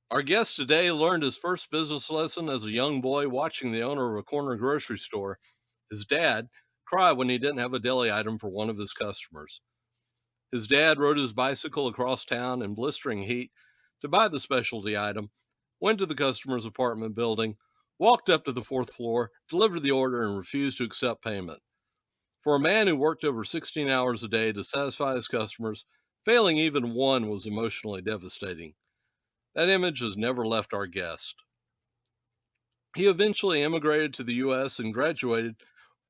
Our guest today learned his first business lesson as a young boy watching the owner of a corner grocery store, his dad, cry when he didn't have a deli item for one of his customers. His dad rode his bicycle across town in blistering heat to buy the specialty item, went to the customer's apartment building, walked up to the fourth floor, delivered the order, and refused to accept payment. For a man who worked over 16 hours a day to satisfy his customers, failing even one was emotionally devastating. That image has never left our guest. He eventually immigrated to the US and graduated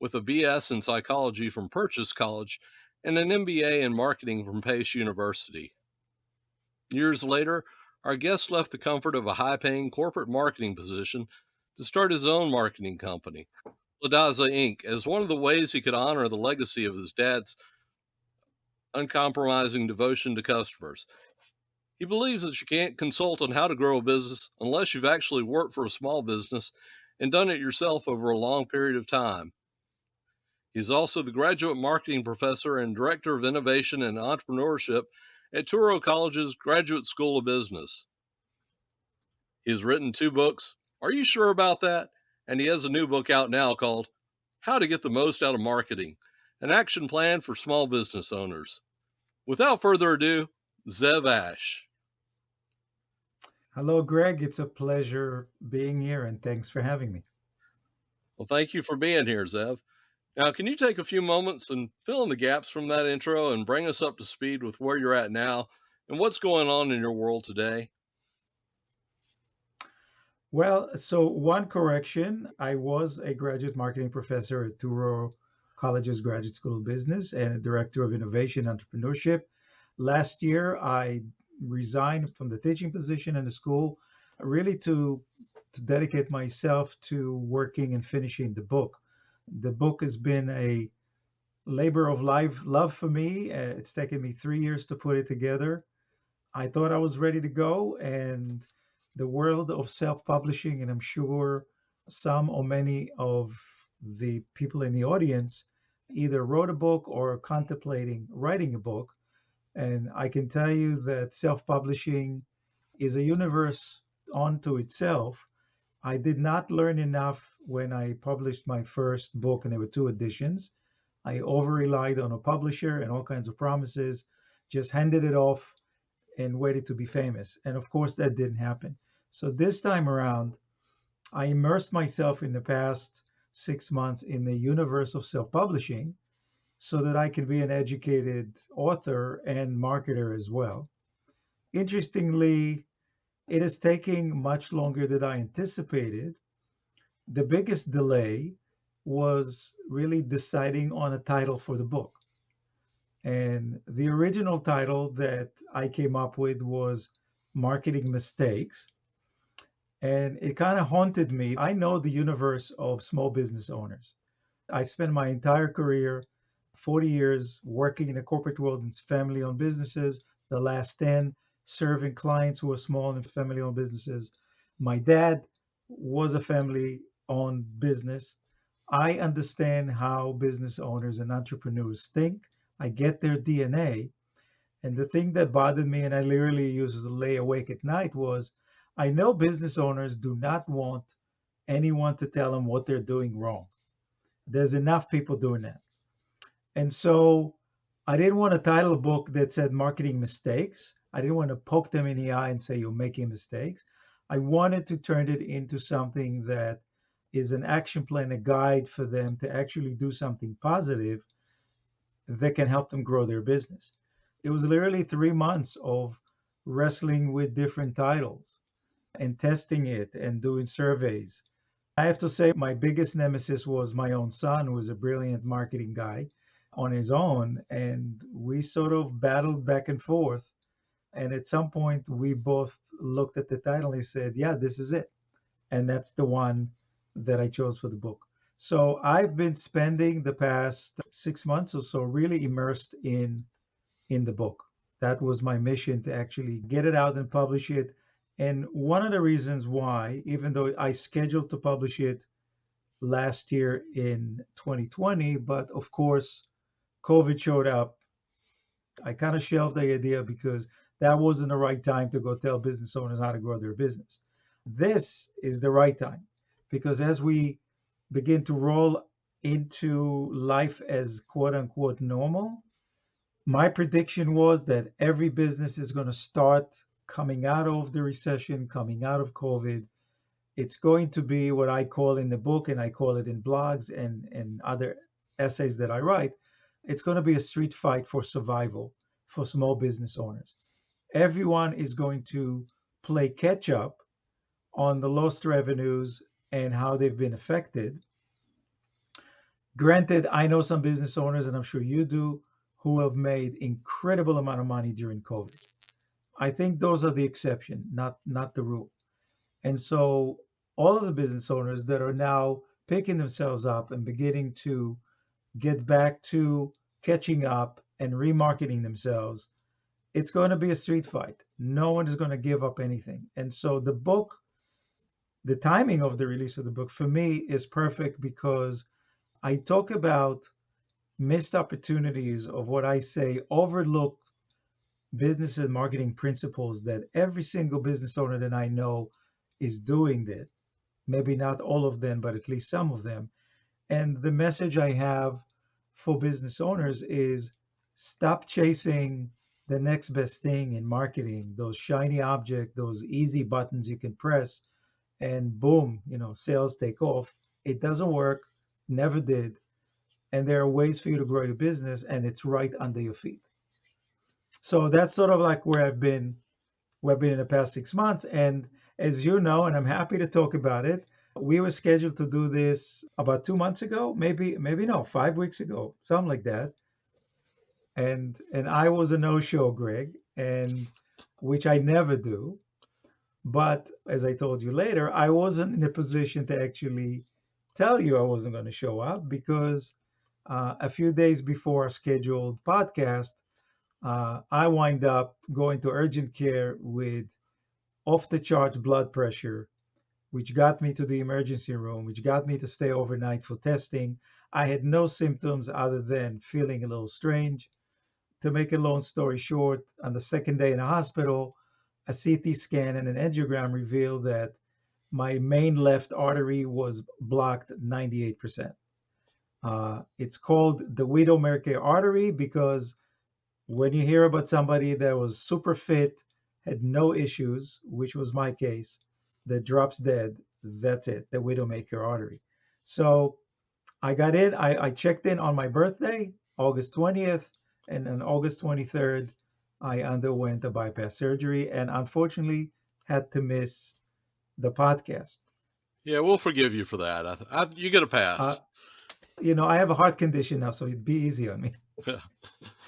with a BS in psychology from Purchase College and an MBA in marketing from Pace University. Years later, our guest left the comfort of a high paying corporate marketing position to start his own marketing company, Ledaza Inc., as one of the ways he could honor the legacy of his dad's uncompromising devotion to customers. He believes that you can't consult on how to grow a business unless you've actually worked for a small business and done it yourself over a long period of time. He's also the graduate marketing professor and director of innovation and entrepreneurship at Touro Colleges Graduate School of Business. He has written two books. Are you sure about that? And he has a new book out now called How to Get the Most Out of Marketing, an action plan for small business owners. Without further ado, Zev Ash. Hello, Greg. It's a pleasure being here, and thanks for having me. Well, thank you for being here, Zev. Now, can you take a few moments and fill in the gaps from that intro and bring us up to speed with where you're at now and what's going on in your world today? Well, so one correction, I was a graduate marketing professor at Touro Colleges Graduate School of Business and a director of innovation and entrepreneurship. Last year, I resigned from the teaching position in the school, really to dedicate myself to working and finishing the book. The book has been a labor of life love for me. It's taken me 3 years to put it together. I thought I was ready to go, and the world of self publishing, and I'm sure some or many of the people in the audience either wrote a book or are contemplating writing a book. And I can tell you that self publishing is a universe unto itself. I did not learn enough when I published my first book, and there were two editions. I over relied on a publisher and all kinds of promises, just handed it off and waited to be famous. And of course, that didn't happen. So this time around, I immersed myself in the past 6 months in the universe of self publishing so that I can be an educated author and marketer as well. Interestingly, it is taking much longer than I anticipated. The biggest delay was really deciding on a title for the book. And the original title that I came up with was Marketing Mistakes. And it kind of haunted me. I know the universe of small business owners. I've spent my entire career, 40 years, working in the corporate world in family owned businesses, the last 10 serving clients who are small and family owned businesses. My dad was a family owned business. I understand how business owners and entrepreneurs think. I get their DNA. And the thing that bothered me, and I literally used to lay awake at night, was I know business owners do not want anyone to tell them what they're doing wrong. There's enough people doing that. And so I didn't want to title a book that said marketing mistakes. I didn't want to poke them in the eye and say you're making mistakes. I wanted to turn it into something that is an action plan, a guide for them to actually do something positive that can help them grow their business. It was literally 3 months of wrestling with different titles and testing it and doing surveys. I have to say, my biggest nemesis was my own son, who was a brilliant marketing guy on his own. And we sort of battled back and forth. And at some point, we both looked at the title and said, yeah, this is it. And that's the one that I chose for the book. So I've been spending the past 6 months or so really immersed in the book. That was my mission, to actually get it out and publish it. And one of the reasons why, even though I scheduled to publish it last year in 2020, but of course, COVID showed up. I kind of shelved the idea because that wasn't the right time to go tell business owners how to grow their business. This is the right time because as we begin to roll into life as quote unquote normal, my prediction was that every business is going to start coming out of the recession, coming out of COVID. It's going to be what I call in the book, and I call it in blogs and other essays that I write. It's going to be a street fight for survival for small business owners. Everyone is going to play catch up on the lost revenues and how they've been affected. Granted, I know some business owners, and I'm sure you do, who have made incredible amount of money during COVID. I think those are the exception, not the rule. And so all of the business owners that are now picking themselves up and beginning to get back to catching up and remarketing themselves, it's going to be a street fight. No one is going to give up anything. And so the book, the timing of the release of the book for me is perfect because I talk about missed opportunities of what I say overlooked business and marketing principles that every single business owner that I know is doing that. Maybe not all of them, but at least some of them. And the message I have for business owners is stop chasing the next best thing in marketing, those shiny objects, those easy buttons you can press, and boom, sales take off. It doesn't work, never did. And there are ways for you to grow your business, and it's right under your feet. So that's sort of like where I've been in the past 6 months. And as you know, and I'm happy to talk about it, we were scheduled to do this about 2 months ago, maybe no, 5 weeks ago, something like that. And I was a no-show, Greg, and which I never do. But as I told you later, I wasn't in a position to actually tell you I wasn't going to show up because a few days before our scheduled podcast, I wind up going to urgent care with off the charts blood pressure, which got me to the emergency room, which got me to stay overnight for testing. I had no symptoms other than feeling a little strange. To make a long story short, on the second day in the hospital, a CT scan and an angiogram revealed that my main left artery was blocked 98%. It's called the Widowmaker artery because when you hear about somebody that was super fit, had no issues, which was my case, that drops dead, that's it, the Widowmaker artery. So I got in, I checked in on my birthday, August 20th, and on August 23rd, I underwent a bypass surgery and unfortunately had to miss the podcast. Yeah, we'll forgive you for that. You get a Uh, pass. I have a heart condition now, so it'd be easy on me.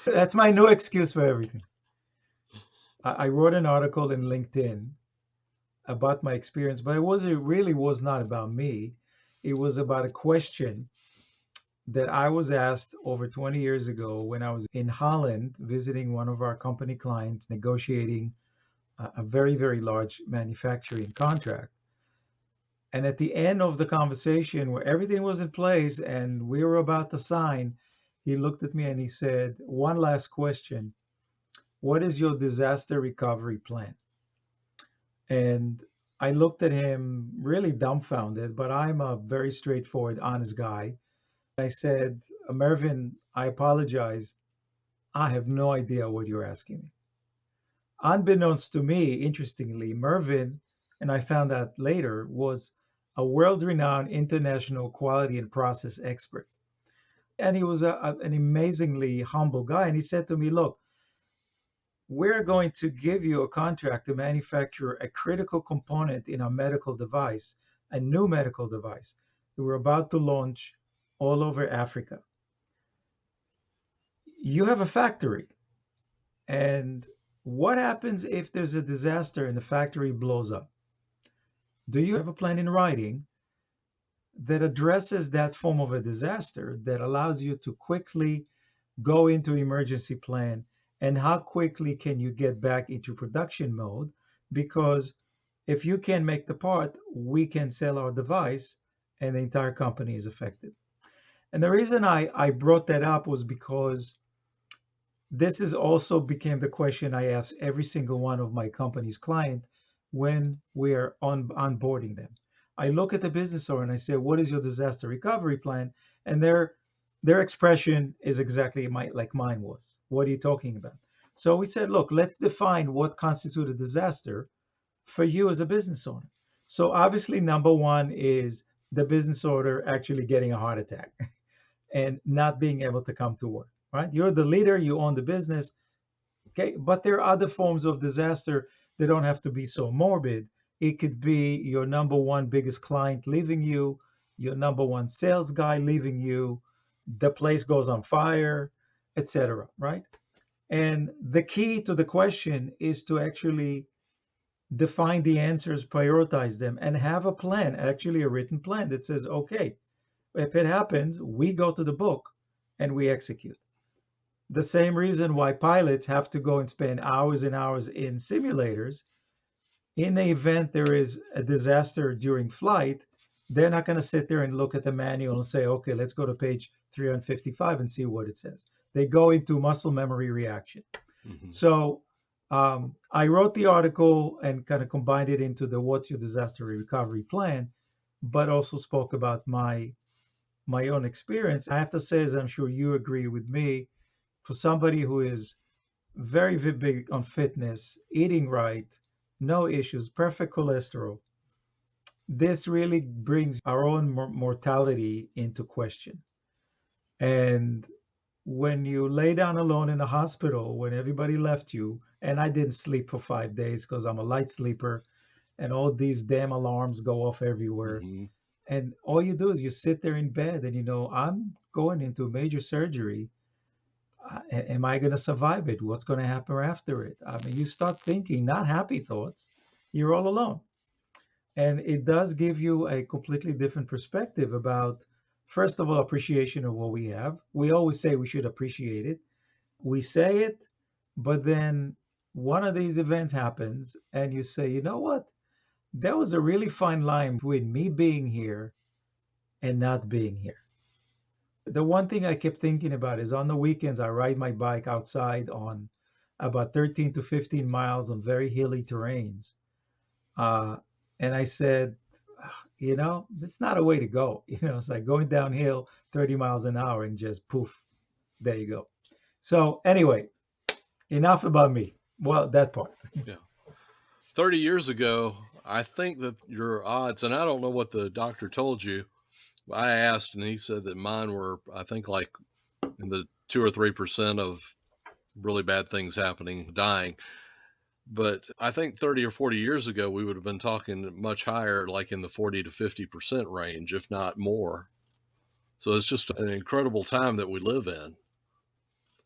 That's my new excuse for everything. I wrote an article in LinkedIn about my experience, but it really was not about me. It was about a question that I was asked over 20 years ago when I was in Holland visiting one of our company clients, negotiating a very, very large manufacturing contract. And at the end of the conversation, where everything was in place and we were about to sign, he looked at me and he said, "One last question. What is your disaster recovery plan?" And I looked at him really dumbfounded, but I'm a very straightforward, honest guy. I said, "Mervyn, I apologize. I have no idea what you're asking me." Unbeknownst to me, interestingly, Mervyn, and I found out later, was a world renowned international quality and process expert. And he was an amazingly humble guy. And he said to me, "Look, we're going to give you a contract to manufacture a critical component in a medical device, a new medical device that we're about to launch all over Africa. You have a factory. And what happens if there's a disaster and the factory blows up? Do you have a plan in writing that addresses that form of a disaster that allows you to quickly go into emergency plan? And how quickly can you get back into production mode? Because if you can't make the part, we can sell our device and the entire company is affected." And the reason I brought that up was because This is also became the question I ask every single one of my company's client when we are onboarding them. I look at the business owner and I say, "What is your disaster recovery plan?" And their expression is exactly like mine was. What are you talking about? So we said, "Look, let's define what constitutes a disaster for you as a business owner." So obviously, number one is the business owner actually getting a heart attack and not being able to come to work, right? You're the leader, you own the business, okay? But there are other forms of disaster. They don't have to be so morbid. It could be your number one biggest client leaving you, your number one sales guy leaving you, the place goes on fire, etc., right? And the key to the question is to actually define the answers, prioritize them, and have a plan, actually a written plan that says, okay, if it happens, we go to the book and we execute. The same reason why pilots have to go and spend hours and hours in simulators. In the event there is a disaster during flight, they're not going to sit there and look at the manual and say, okay, let's go to page 355 and see what it says. They go into muscle memory reaction. Hmm. So I wrote the article and kind of combined it into the What's Your Disaster Recovery Plan, but also spoke about my own experience. I have to say, as I'm sure you agree with me, for somebody who is very, very big on fitness, eating right, no issues, perfect cholesterol, this really brings our own mortality into question. And when you lay down alone in a hospital, when everybody left you, and I didn't sleep for 5 days because I'm a light sleeper, and all these damn alarms go off everywhere. Hmm. And all you do is you sit there in bed and I'm going into major surgery. Am I going to survive it? What's going to happen after it? I mean, you start thinking not happy thoughts. You're all alone. And it does give you a completely different perspective about, first of all, appreciation of what we have. We always say we should appreciate it. We say it, but then one of these events happens and you say, you know what? There was a really fine line between me being here and not being here. The one thing I kept thinking about is on the weekends, I ride my bike outside on about 13 to 15 miles on very hilly terrains. Uh, and I said, "Ah, it's not a way to go." It's like going downhill 30 miles an hour and just poof, there you go. So, anyway, enough about me. Well, that part. Yeah. 30 years ago, I think that your odds, and I don't know what the doctor told you. I asked, and he said that mine were, I think, like in the 2 or 3% of really bad things happening, dying. But I think 30 or 40 years ago, we would have been talking much higher, like in the 40 to 50% range, if not more. So it's just an incredible time that we live in.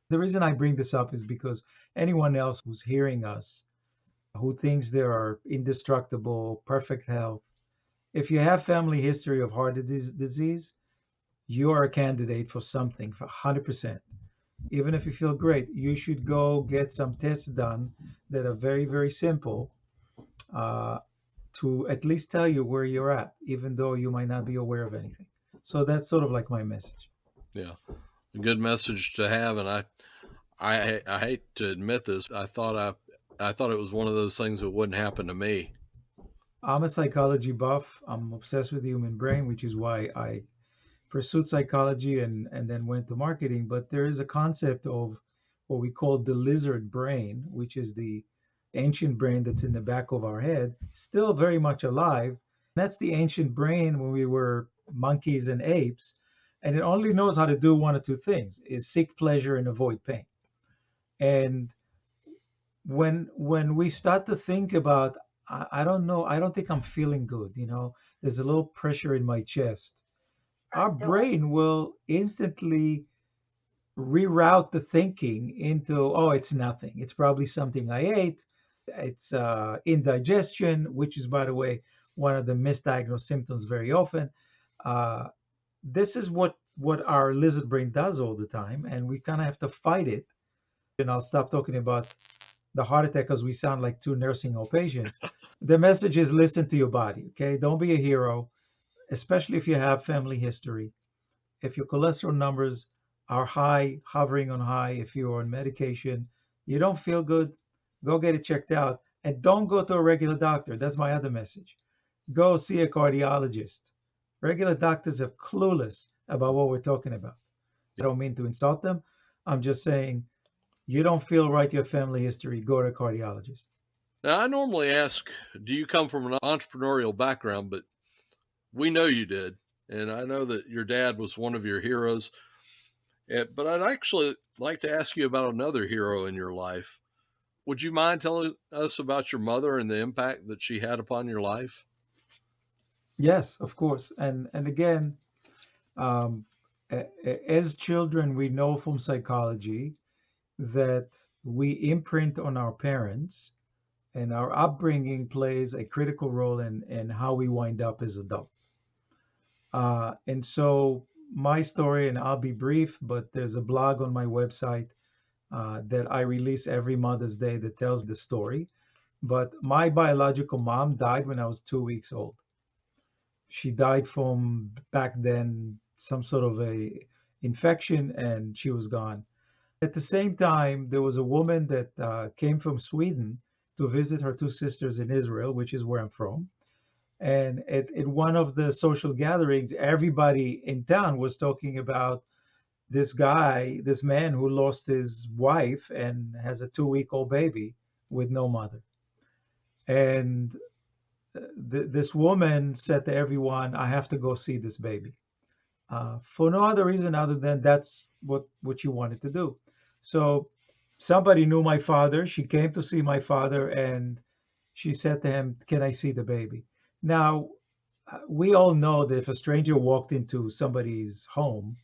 The reason I bring this up is because anyone else who's hearing us who thinks they are indestructible, perfect health, if you have family history of heart disease, you are a candidate for something for 100%. Even if you feel great, you should go get some tests done that are very, very simple uh, to at least tell you where you're at, even though you might not be aware of anything. So that's sort of like my message. Yeah, a good message to have. And I hate to admit this. I thought it was one of those things that wouldn't happen to me. I'm a psychology buff. I'm obsessed with the human brain, which is why I pursued psychology and then went to marketing. But there is a concept of what we call the lizard brain, which is the ancient brain that's in the back of our head, still very much alive. That's the ancient brain when we were monkeys and apes. And it only knows how to do one or two things, is seek pleasure and avoid pain. And when we start to think about, I don't know, I don't think I'm feeling good, there's a little pressure in my chest, our brain will instantly reroute the thinking into, oh, it's nothing. It's probably something I ate. It's indigestion, which is, by the way, one of the misdiagnosed symptoms very often. This is what our lizard brain does all the time, and we kind of have to fight it. And I'll stop talking about the heart attack because we sound like two nursing home patients. The message is listen to your body, okay? Don't be a hero, especially if you have family history. If your cholesterol numbers are high, hovering on high. If you're on medication, you don't feel good, go get it checked out. And don't go to a regular doctor. That's my other message. Go see a cardiologist. Regular doctors are clueless about what we're talking about. I don't mean to insult them. I'm just saying, you don't feel right, your family history, go to a cardiologist. Now, I normally ask, do you come from an entrepreneurial background? But we know you did. And I know that your dad was one of your heroes. But I'd actually like to ask you about another hero in your life. Would you mind telling us about your mother and the impact that she had upon your life? Yes, of course. And again, um, as children, we know from psychology that we imprint on our parents, and our upbringing plays a critical role in how we wind up as adults. And so, my story, and I'll be brief, but there's a blog on my website that I release every Mother's Day that tells the story. But my biological mom died when I was 2 weeks old. She died from back then some sort of a infection, and she was gone. At the same time, there was a woman that came from Sweden to visit her two sisters in Israel, which is where I'm from. And at one of the social gatherings, everybody in town was talking about this guy, this man who lost his wife and has a 2 week old baby with no mother. And this woman said to everyone, I have to go see this baby. For no other reason other than that's what she wanted to do. So somebody knew my father. She came to see my father and she said to him, can I see the baby? Now, we all know that if a stranger walked into somebody's home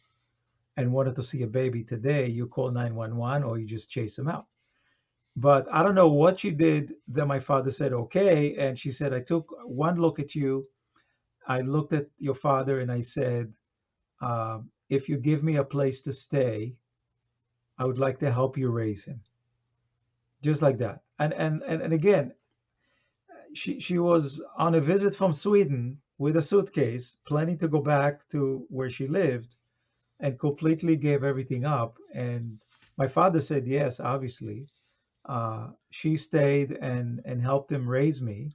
and wanted to see a baby today, you call 911 or you just chase him out. But I don't know what she did. Then my father said, okay. And she said, I took one look at you. I looked at your father and I said, if you give me a place to stay, I would like to help you raise him. Just like that. And again, she was on a visit from Sweden with a suitcase, planning to go back to where she lived, and completely gave everything up. And my father said yes, obviously. She stayed and helped him raise me.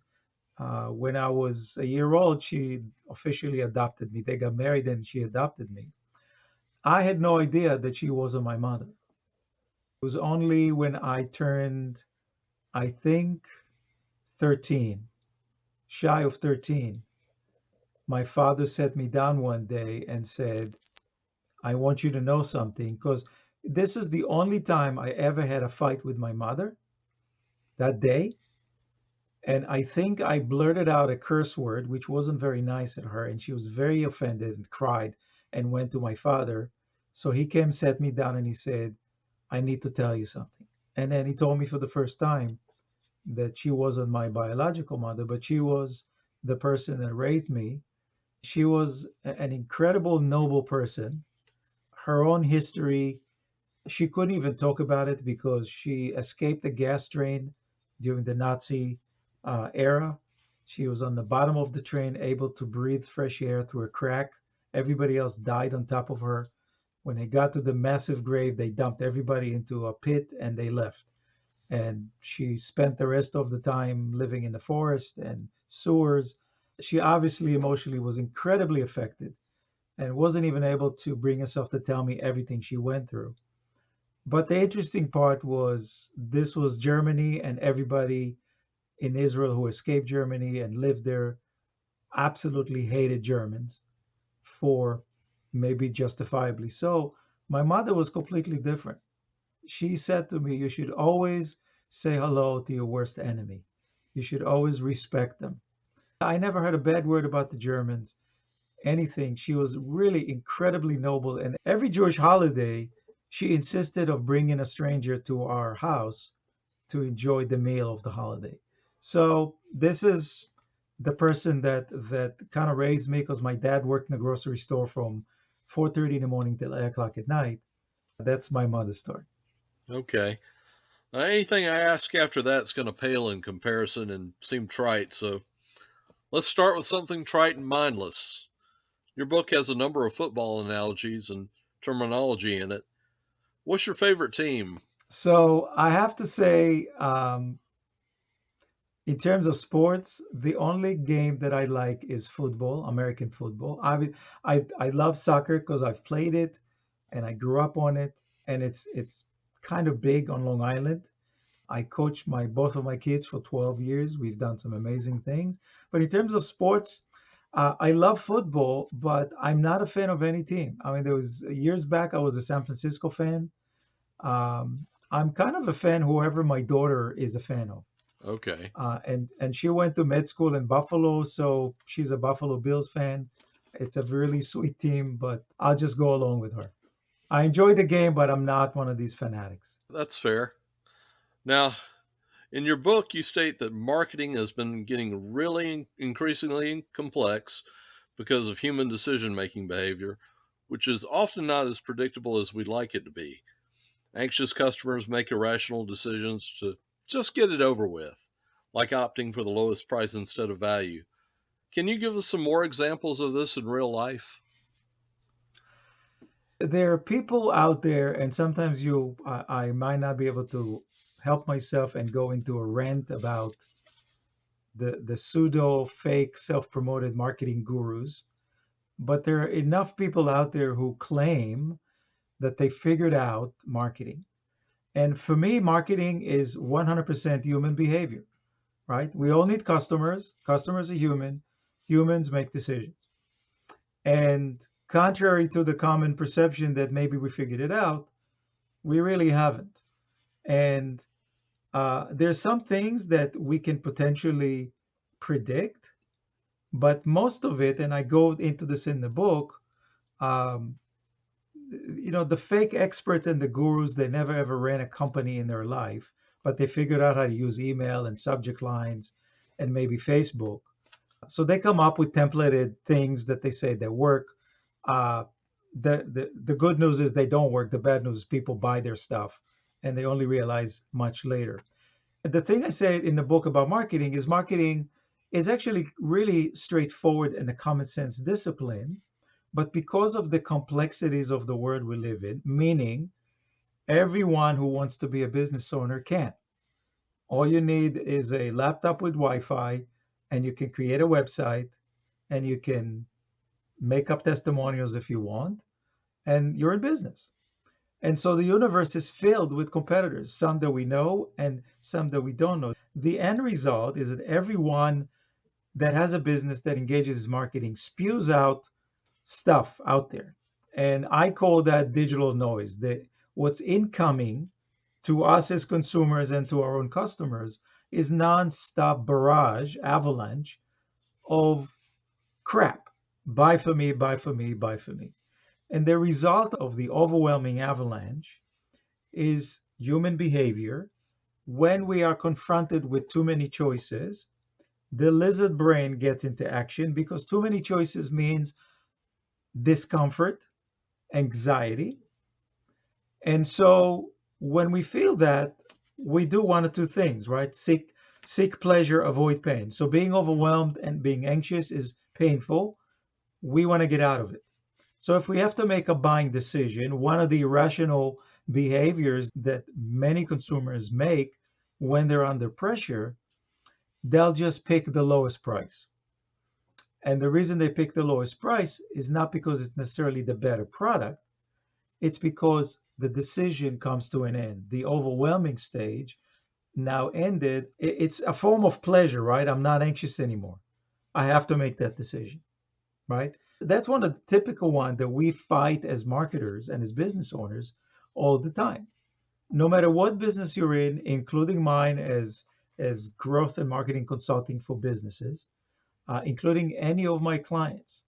When I was a year old, she officially adopted me. They got married and she adopted me. I had no idea that she wasn't my mother. It was only when I turned, I think, 13, shy of 13, my father sat me down one day and said, I want you to know something, because this is the only time I ever had a fight with my mother that day. And I think I blurted out a curse word, which wasn't very nice at her. And she was very offended and cried and went to my father. So he came, sat me down, and he said, I need to tell you something. And then he told me for the first time that she wasn't my biological mother, but she was the person that raised me. She was an incredible, noble person. Her own history, she couldn't even talk about it because she escaped the gas train during the Nazi era. She was on the bottom of the train, able to breathe fresh air through a crack. Everybody else died on top of her. When they got to the massive grave, they dumped everybody into a pit and they left. And she spent the rest of the time living in the forest and sewers. She obviously emotionally was incredibly affected and wasn't even able to bring herself to tell me everything she went through. But the interesting part was this was Germany, and everybody in Israel who escaped Germany and lived there absolutely hated Germans for maybe justifiably so. My mother was completely different. She said to me, you should always say hello to your worst enemy. You should always respect them. I never heard a bad word about the Germans, anything. She was really incredibly noble. And every Jewish holiday, she insisted of bringing a stranger to our house to enjoy the meal of the holiday. So this is the person that kind of raised me because my dad worked in a grocery store from 4:30 in the morning till 8 o'clock at night. That's my mother's story. Okay. Anything I ask after that's going to pale in comparison and seem trite. So let's start with something trite and mindless. Your book has a number of football analogies and terminology in it. What's your favorite team? So I have to say, in terms of sports, the only game that I like is football, American football. I love soccer because I've played it and I grew up on it, and it's kind of big on Long Island. I coached my both of my kids for 12 years. We've done some amazing things. But in terms of sports, I love football, but I'm not a fan of any team. I mean, there was years back I was a San Francisco fan. I'm kind of a fan whoever my daughter is a fan of. Okay, And she went to med school in Buffalo, so she's a Buffalo Bills fan. It's a really sweet team, but I'll just go along with her. I enjoy the game, but I'm not one of these fanatics. that's fair. Now, in your book, you state that marketing has been getting really increasingly complex because of human decision making behavior, which is often not as predictable as we'd like it to be. Anxious customers make irrational decisions to just get it over with, like opting for the lowest price instead of value. Can you give us some more examples of this in real life? There are people out there, and sometimes I might not be able to help myself and go into a rant about the pseudo fake self-promoted marketing gurus, but there are enough people out there who claim that they figured out marketing. And for me, marketing is 100% human behavior, right? We all need customers. Customers are human. Humans make decisions. And contrary to the common perception that maybe we figured it out, we really haven't. And there's some things that we can potentially predict, but most of it, and I go into this in the book, um, the fake experts and the gurus, they never ever ran a company in their life, but they figured out how to use email and subject lines and maybe Facebook. So they come up with templated things that they say they work. Uh, the good news is they don't work. The bad news is people buy their stuff and they only realize much later. The thing I say in the book about marketing is actually really straightforward and a common sense discipline. But because of the complexities of the world we live in, meaning everyone who wants to be a business owner can. All you need is a laptop with Wi Fi, and you can create a website, and you can make up testimonials if you want, and you're in business. And so the universe is filled with competitors, some that we know and some that we don't know. The end result is that everyone that has a business that engages in marketing spews out stuff out there. And I call that digital noise. What's incoming to us as consumers and to our own customers is nonstop barrage, avalanche of crap. Buy for me, buy for me, buy for me. And the result of the overwhelming avalanche is human behavior. When we are confronted with too many choices, the lizard brain gets into action because too many choices means discomfort, anxiety. And so when we feel that, we do one or two things, right? Seek pleasure, avoid pain. So being overwhelmed and being anxious is painful. We want to get out of it. So if we have to make a buying decision, one of the irrational behaviors that many consumers make when they're under pressure, they'll just pick the lowest price. And the reason they pick the lowest price is not because it's necessarily the better product. It's because the decision comes to an end. The overwhelming stage now ended. It's a form of pleasure, right? I'm not anxious anymore. I have to make that decision, right? That's one of the typical one that we fight as marketers and as business owners all the time. No matter what business you're in, including mine as growth and marketing consulting for businesses, including any of my clients,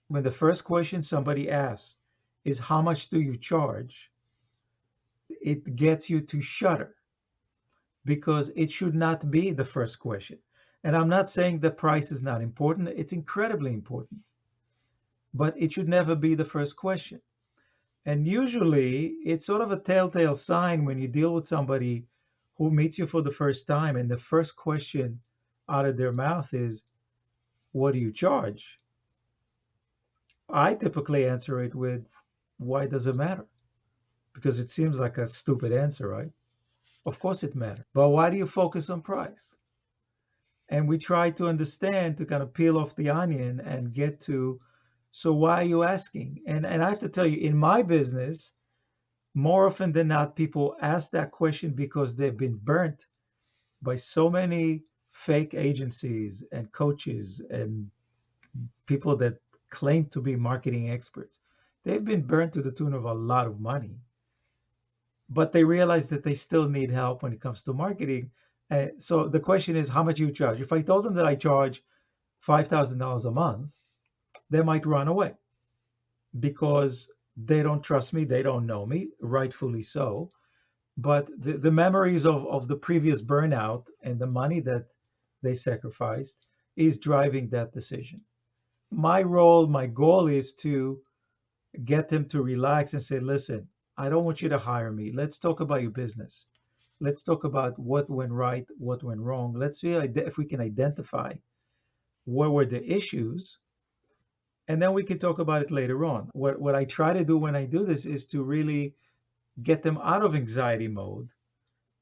when the first question somebody asks is how much do you charge, it gets you to shudder because it should not be the first question. And I'm not saying the price is not important, it's incredibly important, but it should never be the first question. And usually it's sort of a telltale sign when you deal with somebody who meets you for the first time and the first question out of their mouth is, what do you charge? I typically answer it with, Why does it matter? Because it seems like a stupid answer, right? Of course it matters. But why do you focus on price? And we try to understand, to kind of peel off the onion and get to, so why are you asking? And I have to tell you, in my business, more often than not, people ask that question because they've been burnt by so many fake agencies and coaches and people that claim to be marketing experts. They've been burnt to the tune of a lot of money, but they realize that they still need help when it comes to marketing. So the question is, how much you charge? If I told them that I charge $5,000 a month, they might run away because they don't trust me, they don't know me, rightfully so. But the memories of the previous burnout and the money that they sacrificed is driving that decision. My role, my goal is to get them to relax and say, listen, I don't want you to hire me. Let's talk about your business. Let's talk about what went right, what went wrong. Let's see if we can identify what were the issues, and then we can talk about it later on. What I try to do when I do this is to really get them out of anxiety mode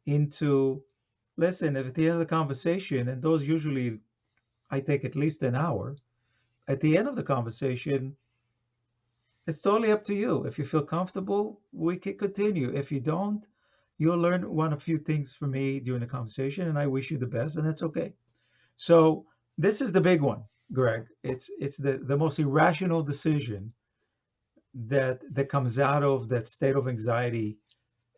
into, listen, at the end of the conversation, and those usually I take at least an hour, at the end of the conversation, it's totally up to you. If you feel comfortable, we can continue. If you don't, you'll learn one or few things from me during the conversation, and I wish you the best, and that's okay. So this is the big one, Greg. It's the most irrational decision that comes out of that state of anxiety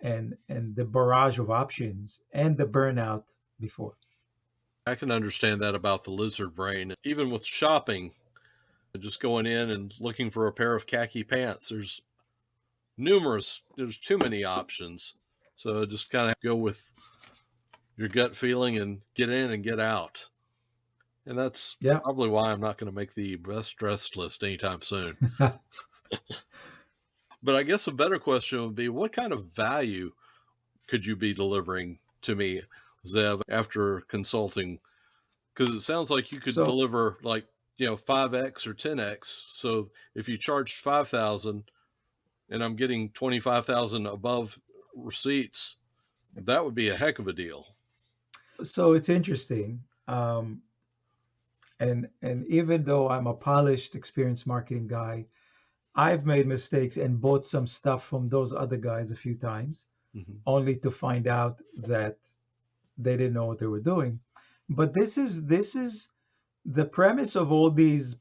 and the barrage of options and the burnout before. I can understand that about the lizard brain. Even with shopping, just going in and looking for a pair of khaki pants, there's too many options. So just kind of go with your gut feeling and get in and get out. And that's Yeah. probably why I'm not going to make the best dressed list anytime soon. But I guess a better question would be, what kind of value could you be delivering to me, Zev, after consulting? Because it sounds like you could So deliver, like, 5x or 10x. So if you charged 5,000 and I'm getting 25,000 above receipts, that would be a heck of a deal. so it's interesting. And even though I'm a polished, experienced marketing guy, I've made mistakes and bought some stuff from those other guys a few times, Mm-hmm. only to find out that they didn't know what they were doing. But this is the premise of all these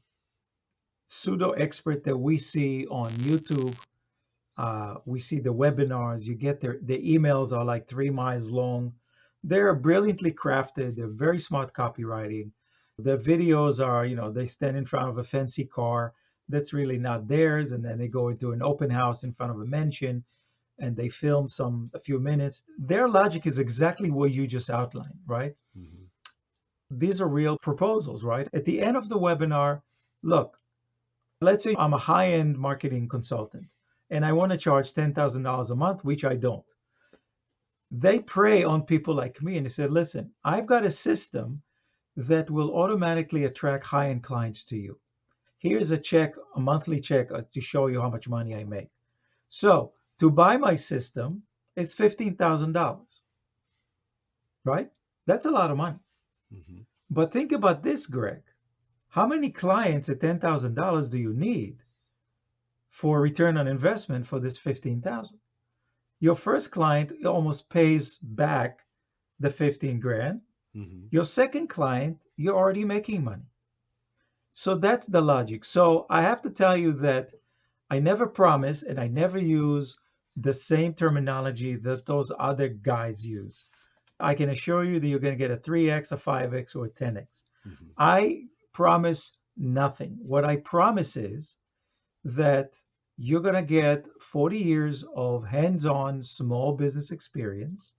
pseudo experts that we see on YouTube. We see the webinars. You get the emails are like 3 miles long. They're brilliantly crafted. They're very smart copywriting. Their videos are, they stand in front of a fancy car that's really not theirs, and then they go into an open house in front of a mansion, and they film a few minutes. Their logic is exactly what you just outlined, right? Mm-hmm. These are real proposals, right? At the end of the webinar, look, let's say I'm a high-end marketing consultant and I want to charge $10,000 a month, which I don't. They prey on people like me and they said, listen, I've got a system that will automatically attract high-end clients to you. Here's a check, a monthly check to show you how much money I make. So to buy my system is $15,000, right? That's a lot of money. Mm-hmm. But think about this, Greg. How many clients at $10,000 do you need for return on investment for this 15,000? Your first client almost pays back the 15 grand. Mm-hmm. Your second client, you're already making money. So that's the logic. So I have to tell you that I never promise and I never use the same terminology that those other guys use. I can assure you that you're going to get a 3x, a 5x, or a 10x. Mm-hmm. I promise nothing. What I promise is that you're going to get 40 years of hands-on small business experience,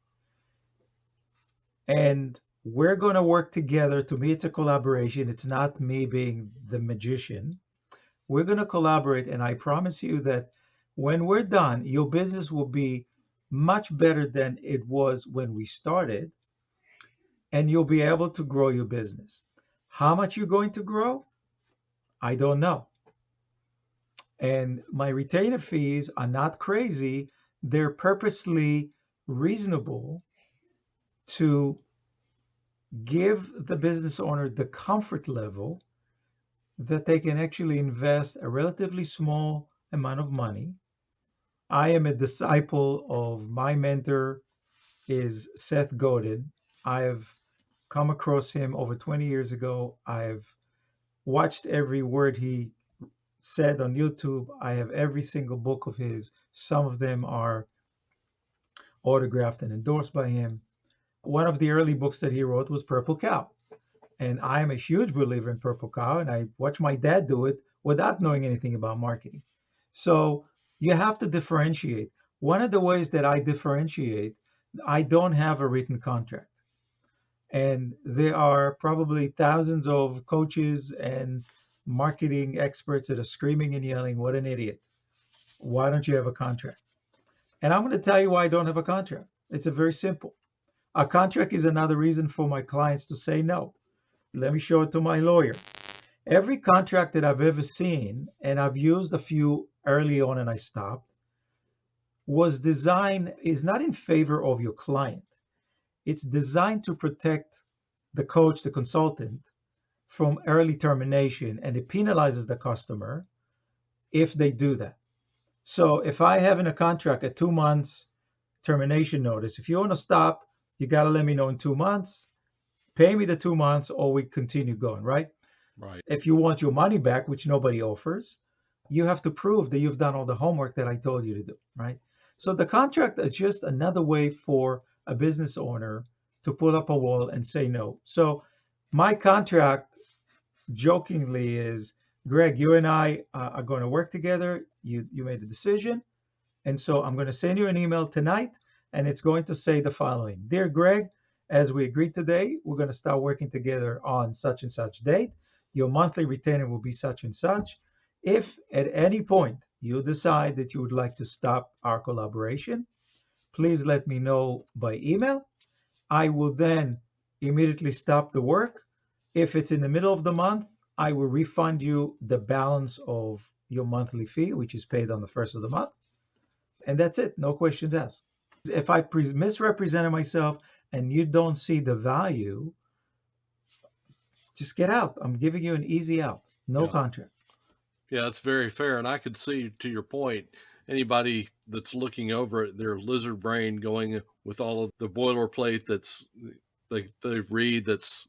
and we're going to work together. To me, it's a collaboration. It's not me being the magician. We're going to collaborate, and I promise you that when we're done, your business will be much better than it was when we started, and you'll be able to grow your business. How much you're going to grow? I don't know. And my retainer fees are not crazy. They're purposely reasonable to give the business owner the comfort level that they can actually invest a relatively small amount of money. I am a disciple of my mentor is Seth Godin. I've come across him over 20 years ago. I've watched every word he said on YouTube. I have every single book of his. Some of them are autographed and endorsed by him. One of the early books that he wrote was Purple Cow. And I am a huge believer in Purple Cow, and I watched my dad do it without knowing anything about marketing. So you have to differentiate. One of the ways that I differentiate, I don't have a written contract. And there are probably thousands of coaches and marketing experts that are screaming and yelling, "What an idiot. Why don't you have a contract?" And I'm going to tell you why I don't have a contract. It's a very simple. A contract is another reason for my clients to say no. Let me show it to my lawyer. Every contract that I've ever seen, and I've used a few early on and I stopped, was designed, is not in favor of your client. It's designed to protect the coach, the consultant, from early termination, and it penalizes the customer if they do that. So if I have in a contract a 2 months termination notice, if you want to stop, you got to let me know in 2 months, pay me the 2 months, or we continue going, right? Right. If you want your money back, which nobody offers, you have to prove that you've done all the homework that I told you to do, right? So the contract is just another way for a business owner to put up a wall and say no. So my contract, jokingly, is, Greg, you and I are going to work together. You made a decision. And so I'm going to send you an email tonight, and it's going to say the following: Dear Greg, as we agreed today, we're going to start working together on such and such date. Your monthly retainer will be such and such. If at any point you decide that you would like to stop our collaboration, please let me know by email. I will then immediately stop the work. If it's in the middle of the month, I will refund you the balance of your monthly fee, which is paid on the first of the month. And that's it. No questions asked. If I misrepresented myself and you don't see the value, just get out. I'm giving you an easy out. No Yeah. contract. Yeah, that's very fair. And I could see, to your point, anybody that's looking over it, their lizard brain going with all of the boilerplate they read that's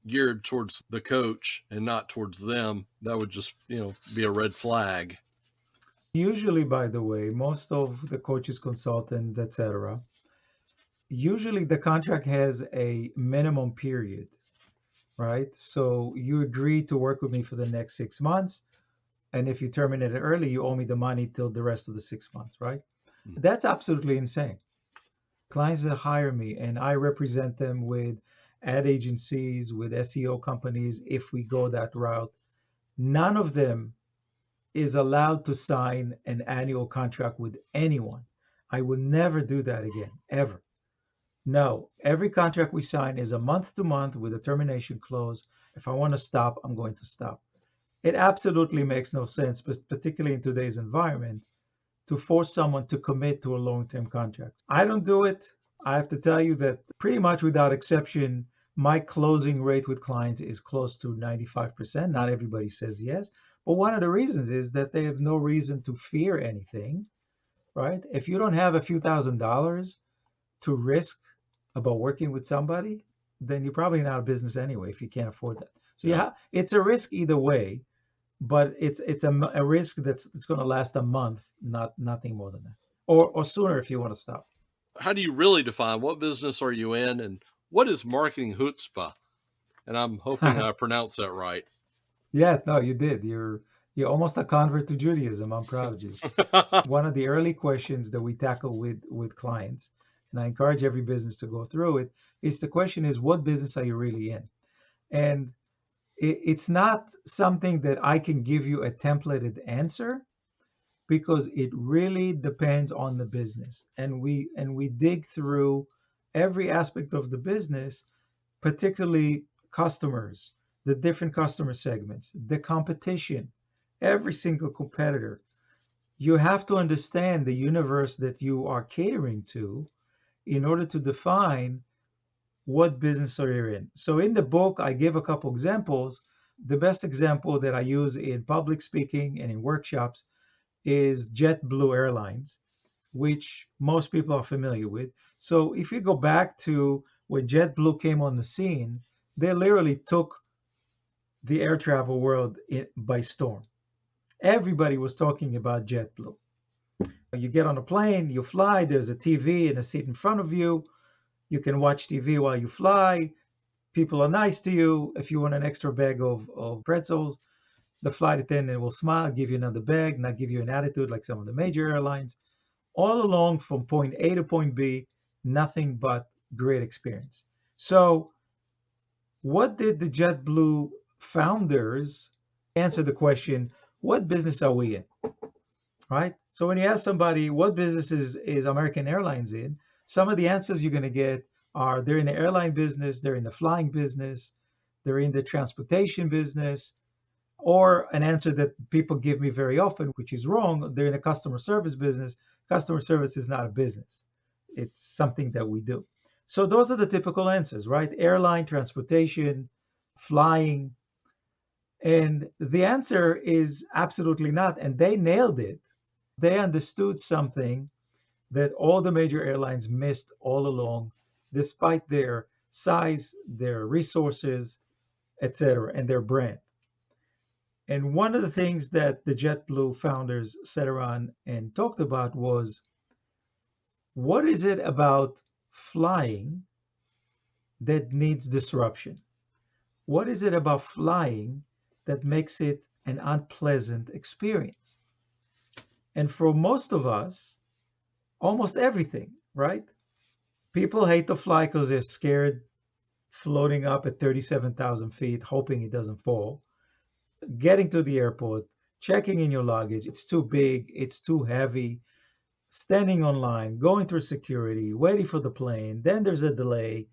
geared towards the coach and not towards them, that would just, be a red flag. Usually, by the way, most of the coaches, consultants, etc., usually the contract has a minimum period, right? So you agree to work with me for the next 6 months. And if you terminate it early, you owe me the money till the rest of the 6 months, right? That's absolutely insane. Clients that hire me and I represent them with ad agencies, with SEO companies, if we go that route, none of them is allowed to sign an annual contract with anyone. I will never do that again, ever. No, every contract we sign is a month to month with a termination clause. If I want to stop, I'm going to stop. It absolutely makes no sense, particularly in today's environment, to force someone to commit to a long-term contract. I don't do it. I have to tell you that pretty much without exception, my closing rate with clients is close to 95%. Not everybody says yes, but one of the reasons is that they have no reason to fear anything, right? If you don't have a few $1,000s to risk about working with somebody, then you're probably not a business anyway if you can't afford that. So Yeah. yeah, it's a risk either way, but it's a risk that's going to last a month, not nothing more than that, or sooner if you want to stop. How do you really define what business are you in, and what is marketing chutzpah? And I'm hoping I pronounced that right. Yeah, no, you did. You're almost a convert to Judaism. I'm proud of you. One of the early questions that we tackle with clients, and I encourage every business to go through it, is the question is, what business are you really in? And it's not something that I can give you a templated answer, because it really depends on the business, and we dig through every aspect of the business, particularly customers, the different customer segments, the competition, every single competitor. You have to understand the universe that you are catering to in order to define what business are you in. So in the book, I give a couple examples. The best example that I use in public speaking and in workshops is JetBlue Airlines, which most people are familiar with. So if you go back to when JetBlue came on the scene, they literally took the air travel world by storm. Everybody was talking about JetBlue. You get on a plane, you fly, there's a TV and a seat in front of you. You can watch TV while you fly. People are nice to you. If you want an extra bag of pretzels, the flight attendant will smile, give you another bag, not give you an attitude like some of the major airlines. All along from point A to point B, nothing but great experience. So, what did the JetBlue founders answer the question, what business are we in? Right? So when you ask somebody what business is American Airlines in, some of the answers you're going to get are they're in the airline business, they're in the flying business, they're in the transportation business, or an answer that people give me very often, which is wrong, they're in a customer service business. Customer service is not a business. It's something that we do. So those are the typical answers, right? Airline, transportation, flying. And the answer is absolutely not. And they nailed it. They understood something that all the major airlines missed all along, despite their size, their resources, etc., and their brand. And one of the things that the JetBlue founders sat around and talked about was, what is it about flying that needs disruption? What is it about flying that makes it an unpleasant experience? And for most of us, almost everything, right? People hate to fly because they're scared floating up at 37,000 feet, hoping it doesn't fall, getting to the airport, checking in your luggage. It's too big, it's too heavy, standing online, going through security, waiting for the plane. Then there's a delay.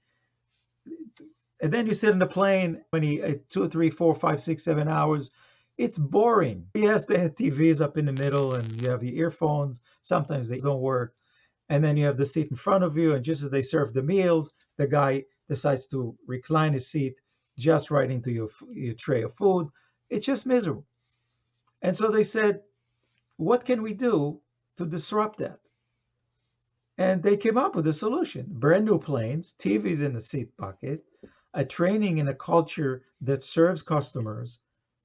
And then you sit in the plane 2, 3, 4, 5, 6, 7 hours. It's boring. Yes, they had TVs up in the middle and you have your earphones. Sometimes they don't work. And then you have the seat in front of you. And just as they serve the meals, the guy decides to recline his seat just right into your tray of food. It's just miserable. And so they said, what can we do to disrupt that? And they came up with a solution. Brand new planes, TVs in the seat bucket, a training in a culture that serves customers,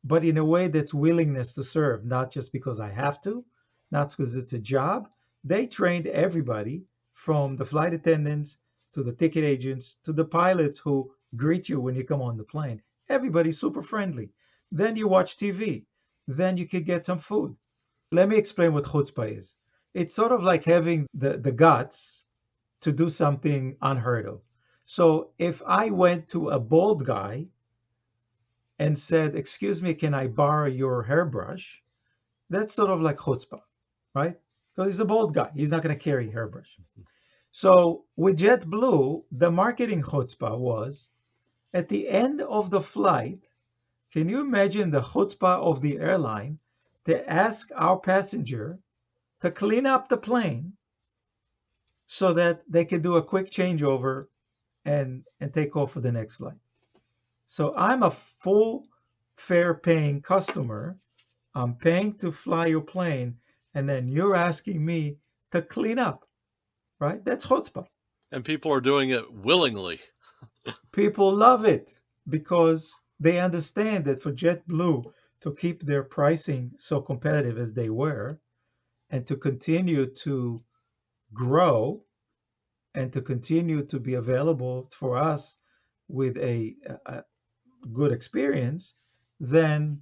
but in a way that's willingness to serve, not just because I have to, not because it's a job. They trained everybody from the flight attendants to the ticket agents to the pilots who greet you when you come on the plane. Everybody's super friendly. Then you watch TV. Then you could get some food. Let me explain what chutzpah is. It's sort of like having the guts to do something unheard of. So if I went to a bald guy and said, excuse me, can I borrow your hairbrush? That's sort of like chutzpah, right? Because he's a bald guy. He's not going to carry a hairbrush. So with JetBlue, the marketing chutzpah was at the end of the flight, can you imagine the chutzpah of the airline to ask our passenger to clean up the plane so that they could do a quick changeover and take off for the next flight? So I'm a full fare paying customer. I'm paying to fly your plane, and then you're asking me to clean up, right? That's chutzpah. And people are doing it willingly. People love it because they understand that for JetBlue to keep their pricing so competitive as they were and to continue to grow and to continue to be available for us with a good experience, then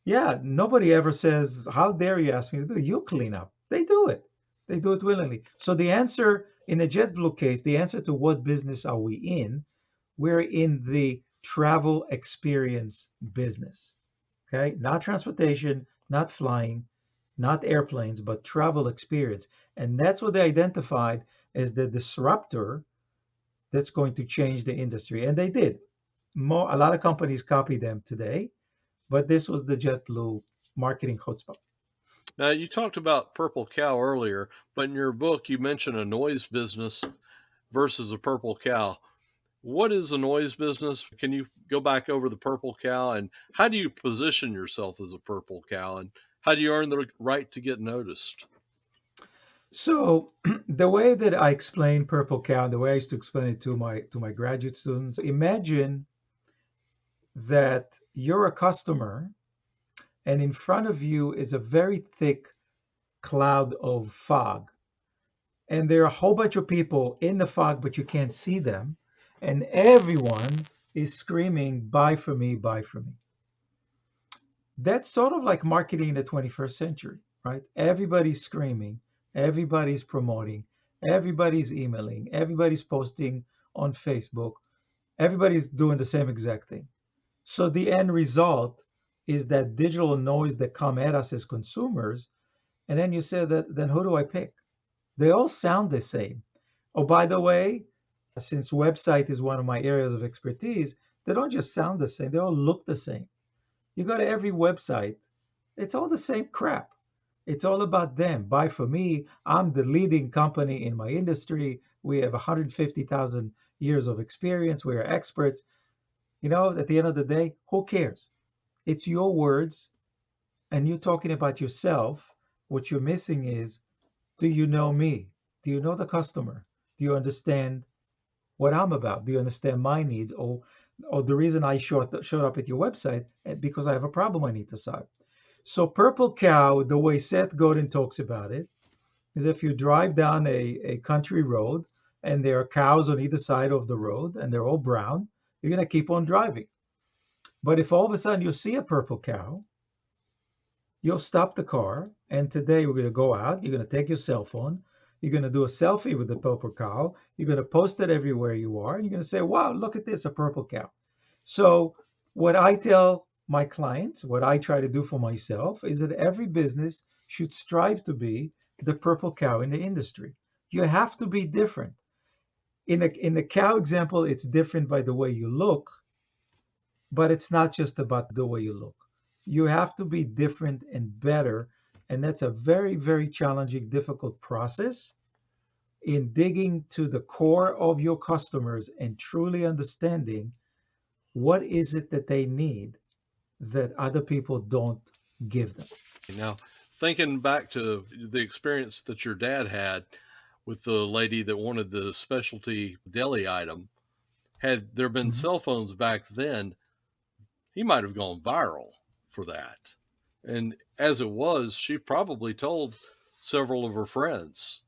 yeah, nobody ever says, how dare you ask me to do it? You clean up. They do it. They do it willingly. So the answer in a JetBlue case, the answer to what business are we in, we're in the travel experience business. Okay, not transportation, not flying, not airplanes, but travel experience. And that's what they identified as the disruptor that's going to change the industry. And they did. A lot of companies copy them today, but this was the JetBlue marketing chutzpah. Now, you talked about Purple Cow earlier, but in your book, you mentioned a noise business versus a Purple Cow. What is a noise business? Can you go back over the Purple Cow, and how do you position yourself as a Purple Cow, and how do you earn the right to get noticed? So the way that I explain Purple Cow, the way I used to explain it to my graduate students, imagine that you're a customer and in front of you is a very thick cloud of fog. And there are a whole bunch of people in the fog, but you can't see them. And everyone is screaming, buy for me, buy for me. That's sort of like marketing in the 21st century, right? Everybody's screaming, everybody's promoting, everybody's emailing, everybody's posting on Facebook, everybody's doing the same exact thing. So the end result is that digital noise that come at us as consumers. And then you say that, then who do I pick? They all sound the same. Oh, by the way, since website is one of my areas of expertise, they don't just sound the same, they all look the same. You go to every website, it's all the same crap. It's all about them. Buy for me. I'm the leading company in my industry. We have 150,000 years of experience. We are experts. At the end of the day, who cares? It's your words and you talking about yourself. What you're missing is, do you know me? Do you know the customer? Do you understand what I'm about? Do you understand my needs? Or the reason I showed up at your website because I have a problem I need to solve. So Purple Cow, the way Seth Godin talks about it, is if you drive down a country road and there are cows on either side of the road and they're all brown, you're going to keep on driving. But if all of a sudden you see a purple cow, you'll stop the car. And today we're going to go out. You're going to take your cell phone. You're going to do a selfie with the purple cow. You're going to post it everywhere you are. And you're going to say, wow, look at this, a purple cow. So what I tell my clients, what I try to do for myself is that every business should strive to be the purple cow in the industry. You have to be different. In the cow example, it's different by the way you look, but it's not just about the way you look. You have to be different and better. And that's a very, very challenging, difficult process in digging to the core of your customers and truly understanding what is it that they need that other people don't give them. Now, thinking back to the experience that your dad had with the lady that wanted the specialty deli item, had there been Mhm. cell phones back then, he might have gone viral for that. And as it was, she probably told several of her friends,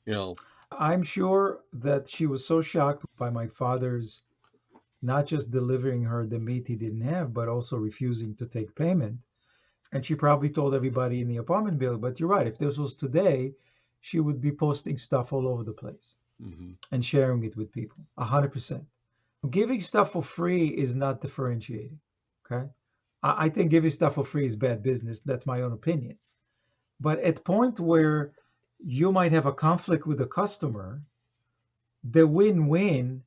you know, I'm sure that she was so shocked by my father's not just delivering her the meat he didn't have, but also refusing to take payment. And she probably told everybody in the apartment building. But you're right, if this was today, she would be posting stuff all over the place mm-hmm. and sharing it with people. 100%. Giving stuff for free is not differentiating. Okay. I think giving stuff for free is bad business. That's my own opinion. But at point where you might have a conflict with a customer, the win-win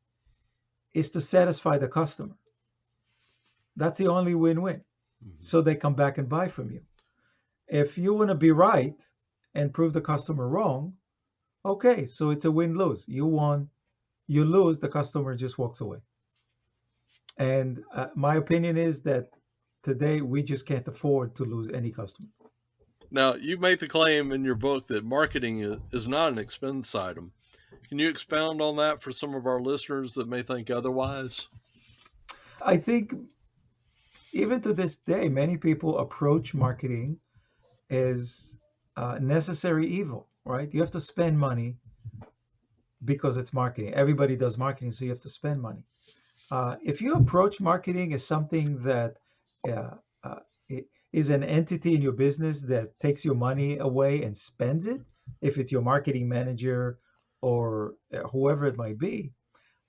is to satisfy the customer. That's the only win-win. Mm-hmm. So they come back and buy from you. If you want to be right and prove the customer wrong, okay, so it's a win-lose. You won, you lose, the customer just walks away. And my opinion is that today we just can't afford to lose any customer. Now, you made the claim in your book that marketing is not an expense item. Can you expound on that for some of our listeners that may think otherwise? I think even to this day, many people approach marketing as necessary evil, right? You have to spend money because it's marketing. Everybody does marketing, so you have to spend money. If you approach marketing as something that uh, uh, is an entity in your business that takes your money away and spends it, if it's your marketing manager or whoever it might be,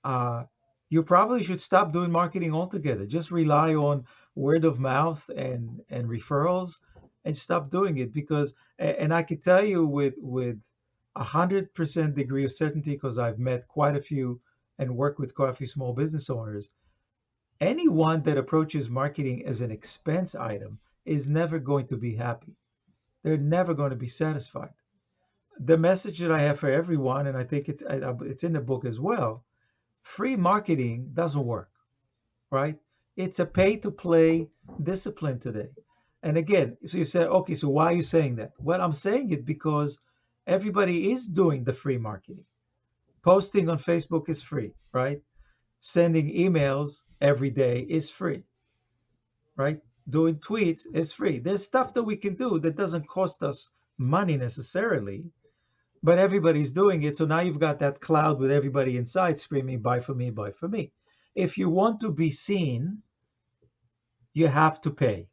uh, you probably should stop doing marketing altogether. Just rely on word of mouth and referrals, and stop doing it because. And I could tell you with 100% degree of certainty, because I've met quite a few and worked with quite a few small business owners. Anyone that approaches marketing as an expense item is never going to be happy. They're never going to be satisfied. The message that I have for everyone, and I think it's in the book as well, free marketing doesn't work, right? It's a pay to play discipline today. And again, so you say, okay, so why are you saying that? Well, I'm saying it because everybody is doing the free marketing. Posting on Facebook is free, right? Sending emails every day is free, right? Doing tweets is free. There's stuff that we can do that doesn't cost us money necessarily, but everybody's doing it. So now you've got that cloud with everybody inside screaming, buy for me, buy for me. If you want to be seen, you have to pay.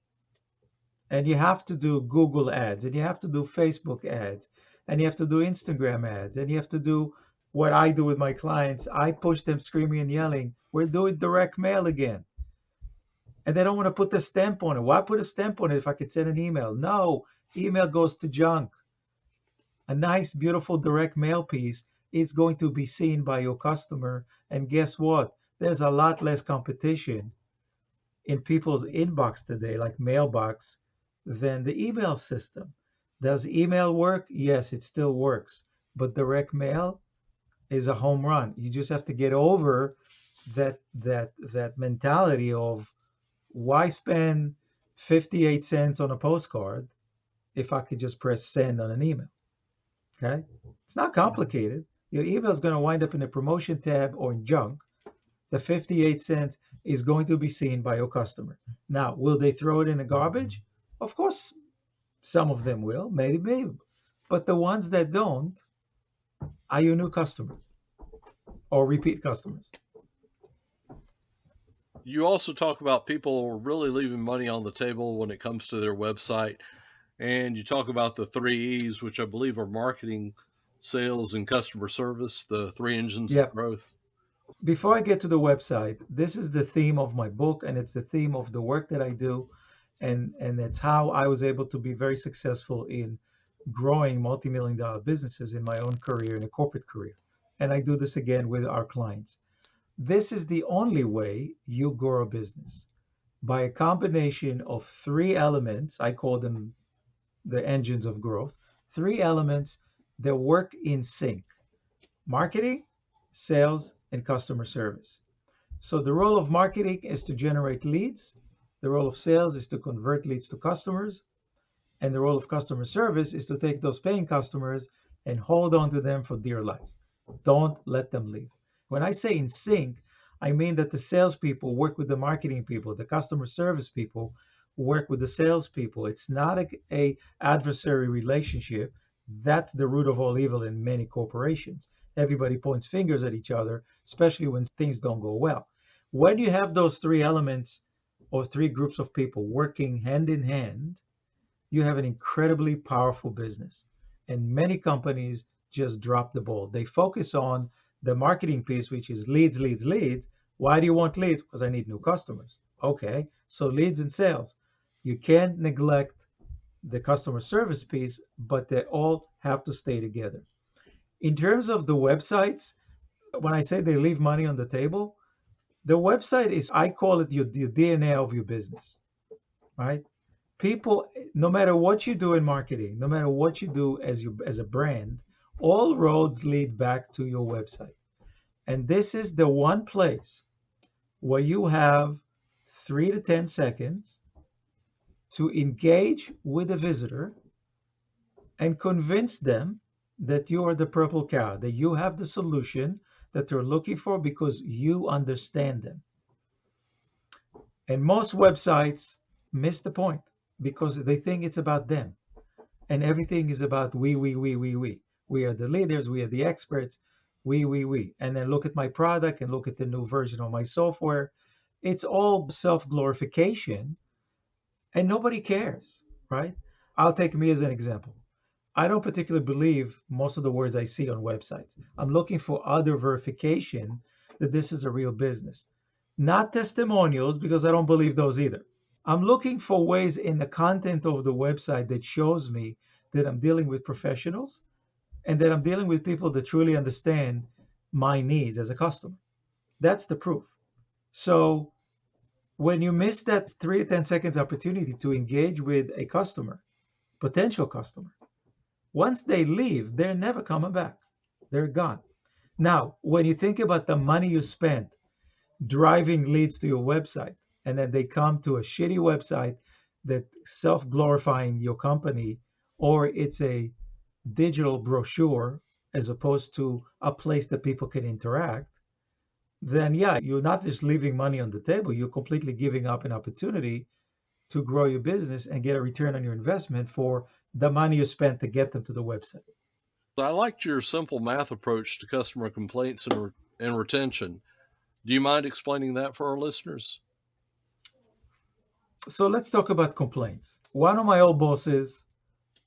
And you have to do Google ads, and you have to do Facebook ads, and you have to do Instagram ads, and you have to do what I do with my clients. I push them screaming and yelling, we're doing direct mail again. And they don't want to put the stamp on it. Why put a stamp on it if I could send an email? No, email goes to junk. A nice, beautiful direct mail piece is going to be seen by your customer. And guess what? There's a lot less competition in people's inbox today, like mailbox, than the email system. Does email work? Yes, it still works. But direct mail is a home run. You just have to get over that mentality of why spend 58 cents on a postcard if I could just press send on an email. Okay? It's not complicated. Your email is going to wind up in the promotion tab or in junk. The 58 cents is going to be seen by your customer. Now, will they throw it in the garbage? Of course, some of them will, maybe. But the ones that don't are your new customer or repeat customers. You also talk about people really leaving money on the table when it comes to their website. And you talk about the three E's, which I believe are marketing, sales, and customer service, the three engines of Yep. growth. Before I get to the website, this is the theme of my book, and it's the theme of the work that I do, and it's how I was able to be very successful in growing multi-million dollar businesses in my own career, in a corporate career. And I do this again with our clients. This is the only way you grow a business, by a combination of three elements. I call them the engines of growth. Three elements that work in sync: marketing, sales, and customer service. So the role of marketing is to generate leads. The role of sales is to convert leads to customers. And the role of customer service is to take those paying customers and hold on to them for dear life. Don't let them leave. When I say in sync, I mean that the salespeople work with the marketing people, the customer service people work with the salespeople. It's not a adversary relationship. That's the root of all evil in many corporations. Everybody points fingers at each other, especially when things don't go well. When you have those three elements or three groups of people working hand in hand, you have an incredibly powerful business. And many companies just drop the ball. They focus on the marketing piece, which is leads, leads, leads. Why do you want leads? Because I need new customers. Okay, so leads and sales. You can't neglect the customer service piece, but they all have to stay together. In terms of the websites, when I say they leave money on the table, the website is, I call it the DNA of your business, right? People, no matter what you do in marketing, no matter what you do as a brand, all roads lead back to your website. And this is the one place where you have 3 to 10 seconds to engage with a visitor and convince them that you are the purple cow, that you have the solution that they're looking for because you understand them. And most websites miss the point because they think it's about them. And everything is about we, we. We are the leaders, we are the experts, we. And then look at my product and look at the new version of my software. It's all self glorification and nobody cares, right? I'll take me as an example. I don't particularly believe most of the words I see on websites. I'm looking for other verification that this is a real business, not testimonials, because I don't believe those either. I'm looking for ways in the content of the website that shows me that I'm dealing with professionals and that I'm dealing with people that truly understand my needs as a customer. That's the proof. So When you miss that 3 to 10 seconds opportunity to engage with a customer, potential customer, once they leave, they're never coming back. They're gone. Now, when you think about the money you spent driving leads to your website, and then they come to a shitty website that self-glorifying your company, or it's a digital brochure as opposed to a place that people can interact, then yeah, you're not just leaving money on the table, you're completely giving up an opportunity to grow your business and get a return on your investment for the money you spent to get them to the website. I liked your simple math approach to customer complaints and retention. Do you mind explaining that for our listeners? So let's talk about complaints. One of my old bosses,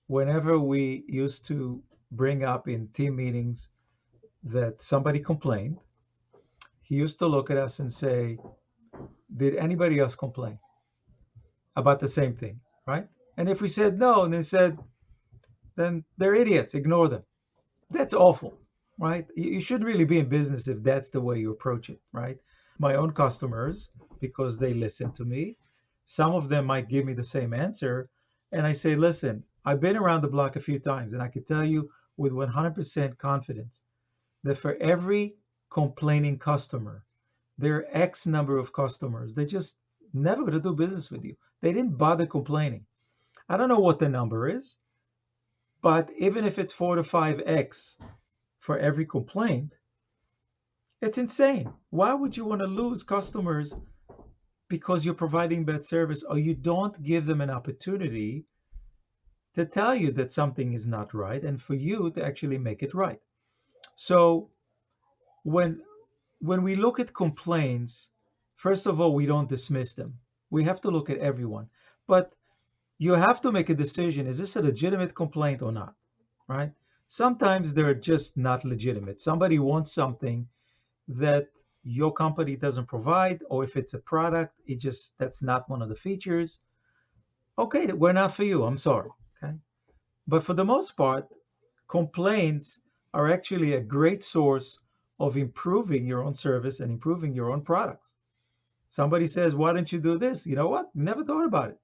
whenever we used to bring up in team meetings that somebody complained, he used to look at us and say, did anybody else complain about the same thing? Right? And if we said no, and they said, then they're idiots, ignore them. That's awful, right? You shouldn't really be in business if that's the way you approach it, right? My own customers, because they listen to me, some of them might give me the same answer. And I say, listen, I've been around the block a few times, and I can tell you with 100% confidence that for every complaining customer, there are X number of customers that just never going to do business with you. They didn't bother complaining. I don't know what the number is, but even if it's 4 to 5X for every complaint, it's insane. Why would you want to lose customers because you're providing bad service or you don't give them an opportunity to tell you that something is not right and for you to actually make it right? So when we look at complaints, first of all, we don't dismiss them. We have to look at everyone. But you have to make a decision, is this a legitimate complaint or not? Right? Sometimes they're just not legitimate. Somebody wants something that your company doesn't provide, or if it's a product, that's not one of the features. Okay, we're not for you. I'm sorry. Okay. But for the most part, complaints are actually a great source of improving your own service and improving your own products. Somebody says, why don't you do this? You know what? Never thought about it.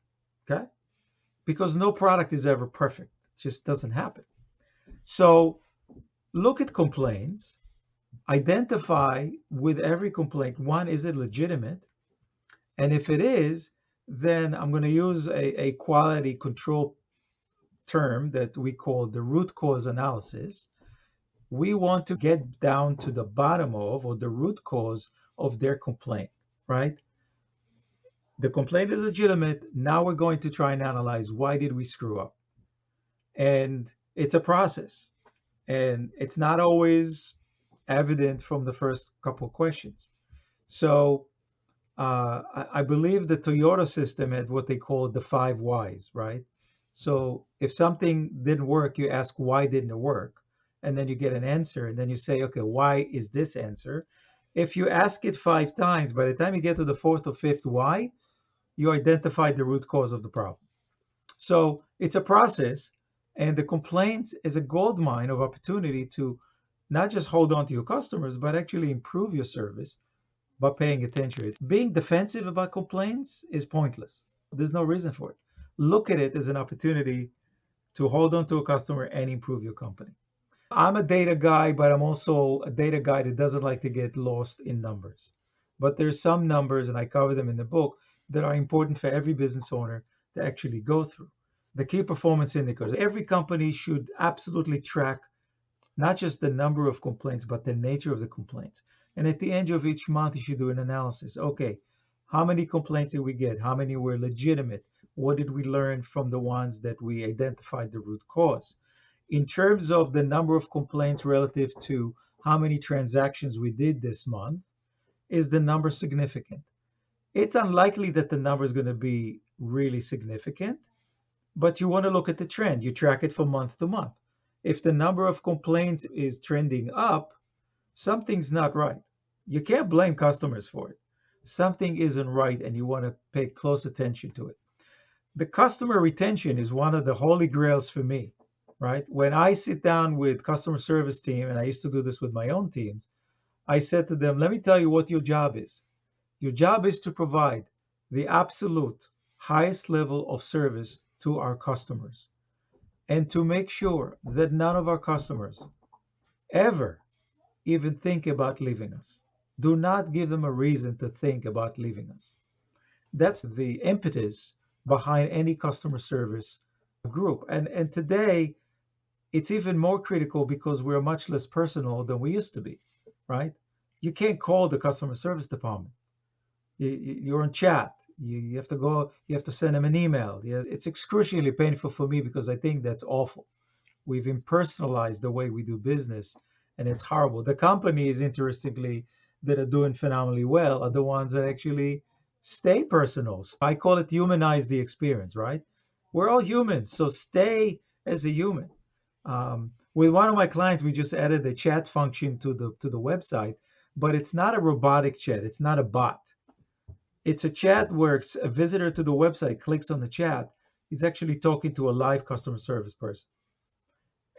Okay. Because no product is ever perfect. It just doesn't happen. So look at complaints, identify with every complaint, one, is it legitimate? And if it is, then I'm going to use a quality control term that we call the root cause analysis. We want to get down to the bottom of, or the root cause of their complaint, right? The complaint is legitimate. Now we're going to try and analyze, why did we screw up? And it's a process. And it's not always evident from the first couple of questions. So I believe the Toyota system had what they call the 5 whys, right? So if something didn't work, you ask, why didn't it work? And then you get an answer. And then you say, okay, why is this answer? If you ask it 5 times, by the time you get to the fourth or fifth why, you identified the root cause of the problem. So it's a process. And the complaints is a gold mine of opportunity to not just hold on to your customers, but actually improve your service by paying attention. Being defensive about complaints is pointless. There's no reason for it. Look at it as an opportunity to hold on to a customer and improve your company. I'm a data guy, but I'm also a data guy that doesn't like to get lost in numbers. But there's some numbers, and I cover them in the book, that are important for every business owner to actually go through. The key performance indicators. Every company should absolutely track not just the number of complaints, but the nature of the complaints. And at the end of each month, you should do an analysis. Okay, how many complaints did we get? How many were legitimate? What did we learn from the ones that we identified the root cause? In terms of the number of complaints relative to how many transactions we did this month, is the number significant? It's unlikely that the number is going to be really significant, but you want to look at the trend. You track it from month to month. If the number of complaints is trending up, something's not right. You can't blame customers for it. Something isn't right, and you want to pay close attention to it. The customer retention is one of the holy grails for me, right? When I sit down with customer service team, and I used to do this with my own teams, I said to them, let me tell you what your job is. Your job is to provide the absolute highest level of service to our customers and to make sure that none of our customers ever even think about leaving us. Do not give them a reason to think about leaving us. That's the impetus behind any customer service group. And today, it's even more critical because we're much less personal than we used to be, right? You can't call the customer service department. You're on chat. You have to go, you have to send them an email. Yeah, it's excruciatingly painful for me because I think that's awful. We've impersonalized the way we do business, and it's horrible. The companies, interestingly, that are doing phenomenally well are the ones that actually stay personal. I call it humanize the experience, right? We're all humans, so stay as a human. With one of my clients, we just added the chat function to the website, but it's not a robotic chat. It's not a bot. It's a chat where a visitor to the website clicks on the chat. He's actually talking to a live customer service person.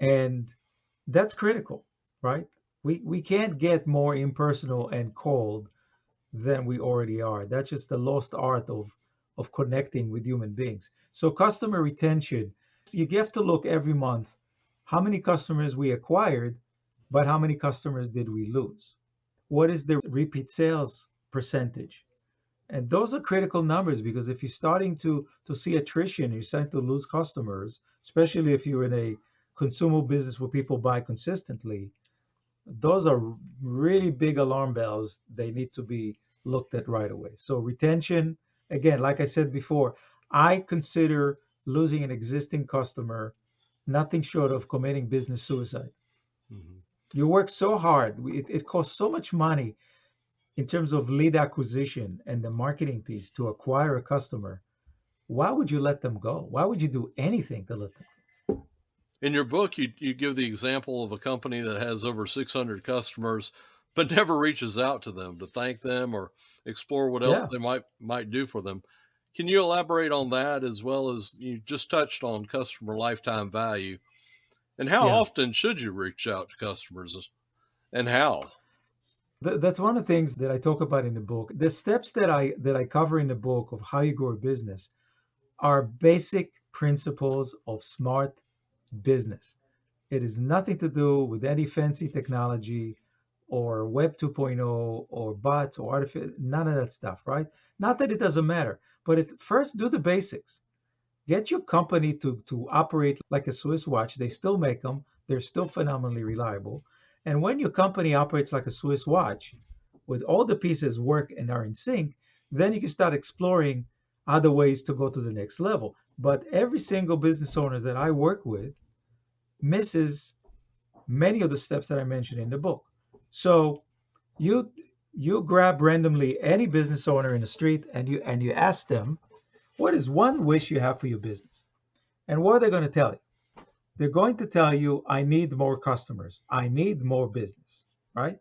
And that's critical, right? We can't get more impersonal and cold than we already are. That's just the lost art of connecting with human beings. So customer retention, you have to look every month how many customers we acquired, but how many customers did we lose? What is the repeat sales percentage? And those are critical numbers because if you're starting to see attrition, you're starting to lose customers, especially if you're in a consumable business where people buy consistently, those are really big alarm bells. They need to be looked at right away. So retention, again, like I said before, I consider losing an existing customer nothing short of committing business suicide. Mhm. You work so hard, it costs so much money in terms of lead acquisition and the marketing piece to acquire a customer. Why would you let them go? Why would you do anything to let them In your book, you give the example of a company that has over 600 customers, but never reaches out to them to thank them or explore what go? else Yeah, they might do for them. Can you elaborate on that as well as you just touched on customer lifetime value? And how yeah. often should you reach out to customers and how? That's one of the things that I talk about in the book. The steps that I cover in the book of how you grow a business are basic principles of smart business. It has nothing to do with any fancy technology or Web 2.0 or bots or artificial, none of that stuff, right? Not that it doesn't matter, but first do the basics. Get your company to operate like a Swiss watch. They still make them. They're still phenomenally reliable. And when your company operates like a Swiss watch, with all the pieces work and are in sync, then you can start exploring other ways to go to the next level. But every single business owner that I work with misses many of the steps that I mentioned in the book. So you you grab randomly any business owner in the street and you ask them, what is one wish you have for your business? And what are they going to tell you? They're going to tell you, I need more customers. I need more business, right?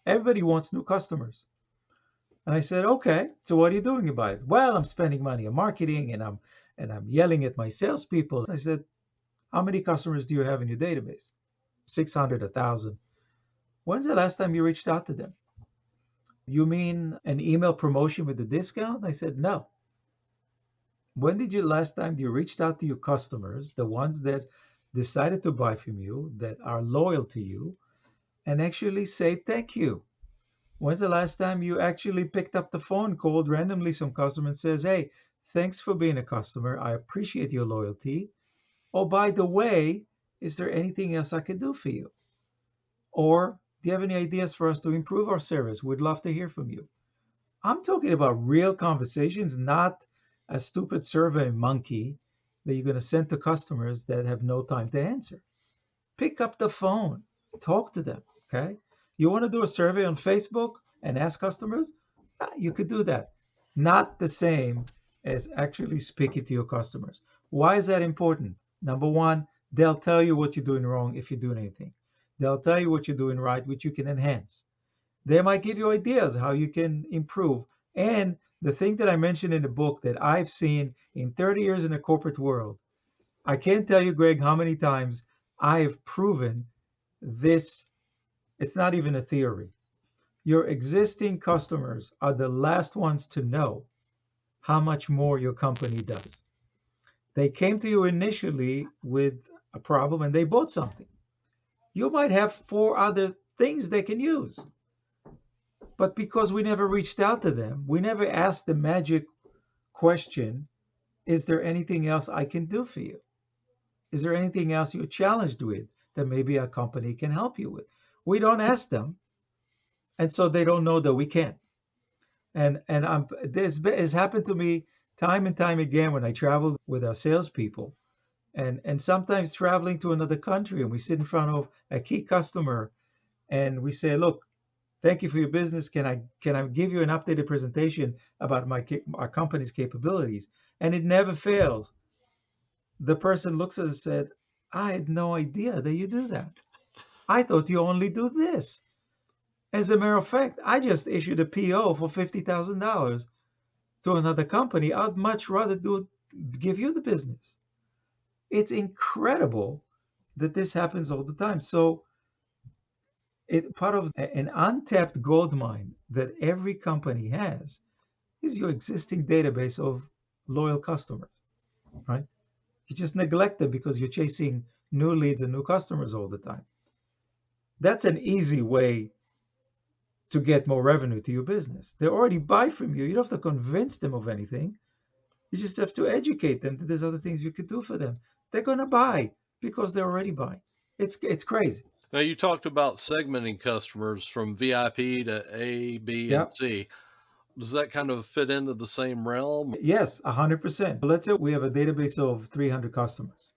Everybody wants new customers. And I said, okay, so what are you doing about it? Well, I'm spending money on marketing and I'm yelling at my salespeople. I said, how many customers do you have in your database? 600, 1,000. When's the last time you reached out to them? You mean an email promotion with a discount? I said, no. When did you last time you reached out to your customers, the ones that decided to buy from you, that are loyal to you, and actually say thank you? When's the last time you actually picked up the phone, called randomly some customer and says, hey, thanks for being a customer. I appreciate your loyalty. Oh, by the way, is there anything else I could do for you? Or do you have any ideas for us to improve our service? We'd love to hear from you. I'm talking about real conversations, not a stupid survey monkey that you're going to send to customers that have no time to answer. Pick up the phone, talk to them. Okay. You want to do a survey on Facebook and ask customers? You could do that. Not the same as actually speaking to your customers. Why is that important? Number one, they'll tell you what you're doing wrong if you're doing anything. They'll tell you what you're doing right, which you can enhance. They might give you ideas how you can improve. And the thing that I mentioned in the book that I've seen in 30 years in the corporate world, I can't tell you, Greg, how many times I've proven this. It's not even a theory. Your existing customers are the last ones to know how much more your company does. They came to you initially with a problem and they bought something. You might have four other things they can use. But because we never reached out to them, we never asked the magic question, is there anything else I can do for you? Is there anything else you're challenged with that maybe a company can help you with? We don't ask them, and so they don't know that we can. And this has happened to me time and time again when I traveled with our salespeople, and sometimes traveling to another country, and we sit in front of a key customer, and we say, look, thank you for your business. Can I give you an updated presentation about our company's capabilities? And it never fails. The person looks at us and said, I had no idea that you do that. I thought you only do this. As a matter of fact, I just issued a PO for $50,000 to another company. I'd much rather give you the business. It's incredible that this happens all the time. So it part of an untapped gold mine that every company has is your existing database of loyal customers, right? You just neglect them because you're chasing new leads and new customers all the time. That's an easy way to get more revenue to your business. They already buy from you. You don't have to convince them of anything. You just have to educate them that there's other things you could do for them. They're going to buy because they're already buying. It's crazy. Now, you talked about segmenting customers from VIP to A, B, and Yeah. C. Does that kind of fit into the same realm? Yes, 100%. Let's say we have a database of 300 customers,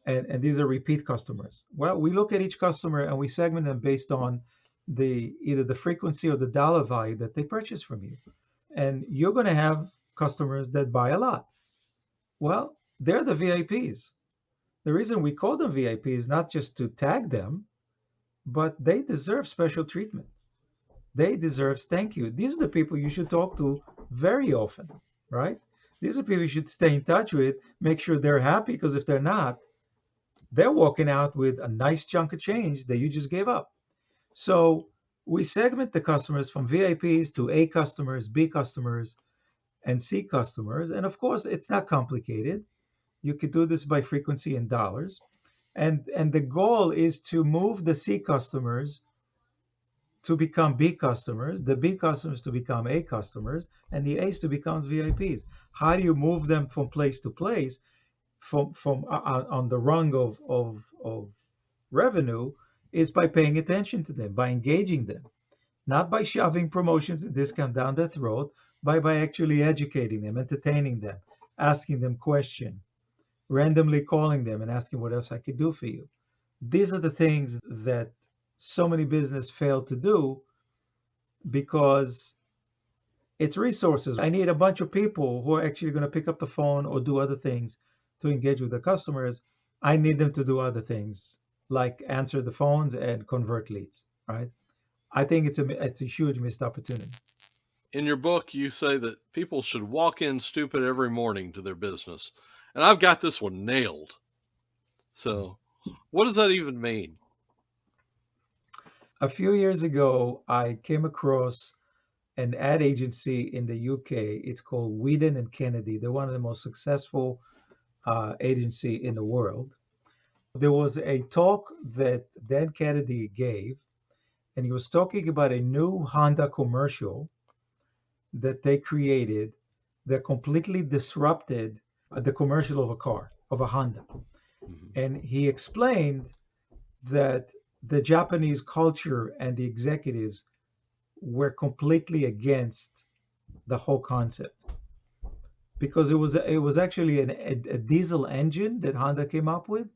and these are repeat customers. Well, we look at each customer and we segment them based on either the frequency or the dollar value that they purchase from you. And you're going to have customers that buy a lot. Well, they're the VIPs. The reason we call them VIP is not just to tag them, but they deserve special treatment. They deserve thank you. These are the people you should talk to very often, right? These are people you should stay in touch with, make sure they're happy, because if they're not, they're walking out with a nice chunk of change that you just gave up. So we segment the customers from VIPs to A customers, B customers, and C customers. And of course, it's not complicated. You could do this by frequency in dollars. And the goal is to move the C customers to become B customers, the B customers to become A customers, and the A's to become VIPs. How do you move them from place to place, from on the rung of revenue? Is by paying attention to them, by engaging them, not by shoving promotions and discount down their throat, by actually educating them, entertaining them, asking them questions, randomly calling them and asking what else I could do for you. These are the things that so many business fail to do because it's resources. I need a bunch of people who are actually going to pick up the phone or do other things to engage with the customers. I need them to do other things like answer the phones and convert leads, right? I think it's a huge missed opportunity. In your book, you say that people should walk in stupid every morning to their business. And I've got this one nailed. So, what does that even mean? A few years ago, I came across an ad agency in the UK. It's called Whedon and Kennedy. They're one of the most successful agency in the world. There was a talk that Dan Kennedy gave, and he was talking about a new Honda commercial that they created that completely disrupted the commercial of a car, of a Honda. Mhm. And he explained that the Japanese culture and the executives were completely against the whole concept because it was actually a diesel engine that Honda came up with,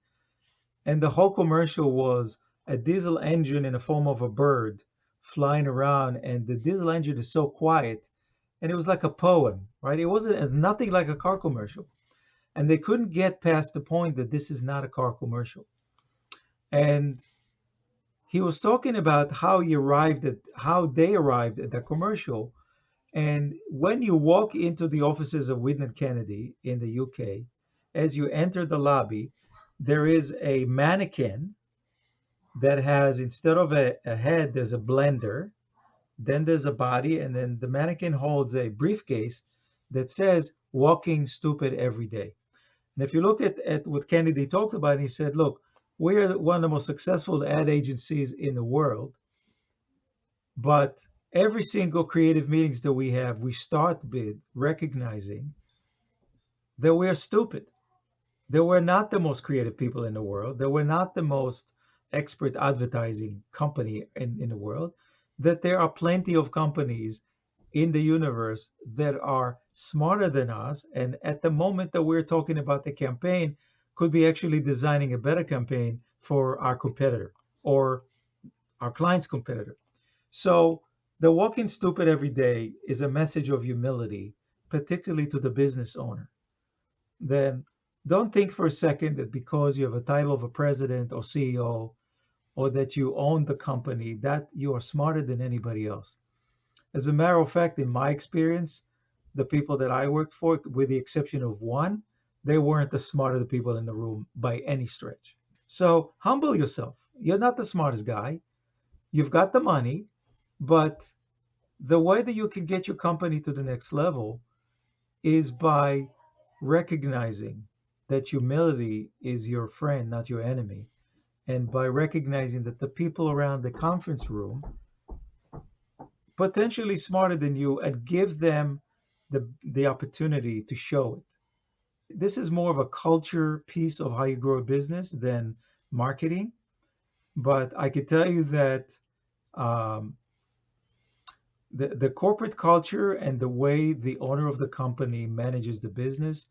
and the whole commercial was a diesel engine in the form of a bird flying around, and the diesel engine is so quiet, and it was like a poem, right? It wasn't as nothing like a car commercial, and they couldn't get past the point that this is not a car commercial. And he was talking about how they arrived at the commercial. And when you walk into the offices of Whitney Kennedy in the UK, as you enter the lobby, there is a mannequin that has, instead of a head, there's a blender, then there's a body, and then the mannequin holds a briefcase that says walking stupid every day. And if you look at what Kennedy talked about, he said, look, we're one of the most successful ad agencies in the world, but every single creative meetings that we have, we start with recognizing that we're stupid, that we're not the most creative people in the world, that we're not the most expert advertising company in the world, that there are plenty of companies in the universe that are smarter than us. And at the moment that we're talking about the campaign, could be actually designing a better campaign for our competitor or our client's competitor. So the walking stupid every day is a message of humility, particularly to the business owner. Then don't think for a second that because you have a title of a president or CEO or that you own the company, that you are smarter than anybody else. As a matter of fact, in my experience, the people that I worked for, with the exception of one, they weren't the smartest people in the room by any stretch. So humble yourself. You're not the smartest guy. You've got the money, but the way that you can get your company to the next level is by recognizing that humility is your friend, not your enemy, and by recognizing that the people around the conference room potentially smarter than you and give them the opportunity to show it. This is more of a culture piece of how you grow a business than marketing, but I could tell you that um, the corporate culture and the way the owner of the company manages the business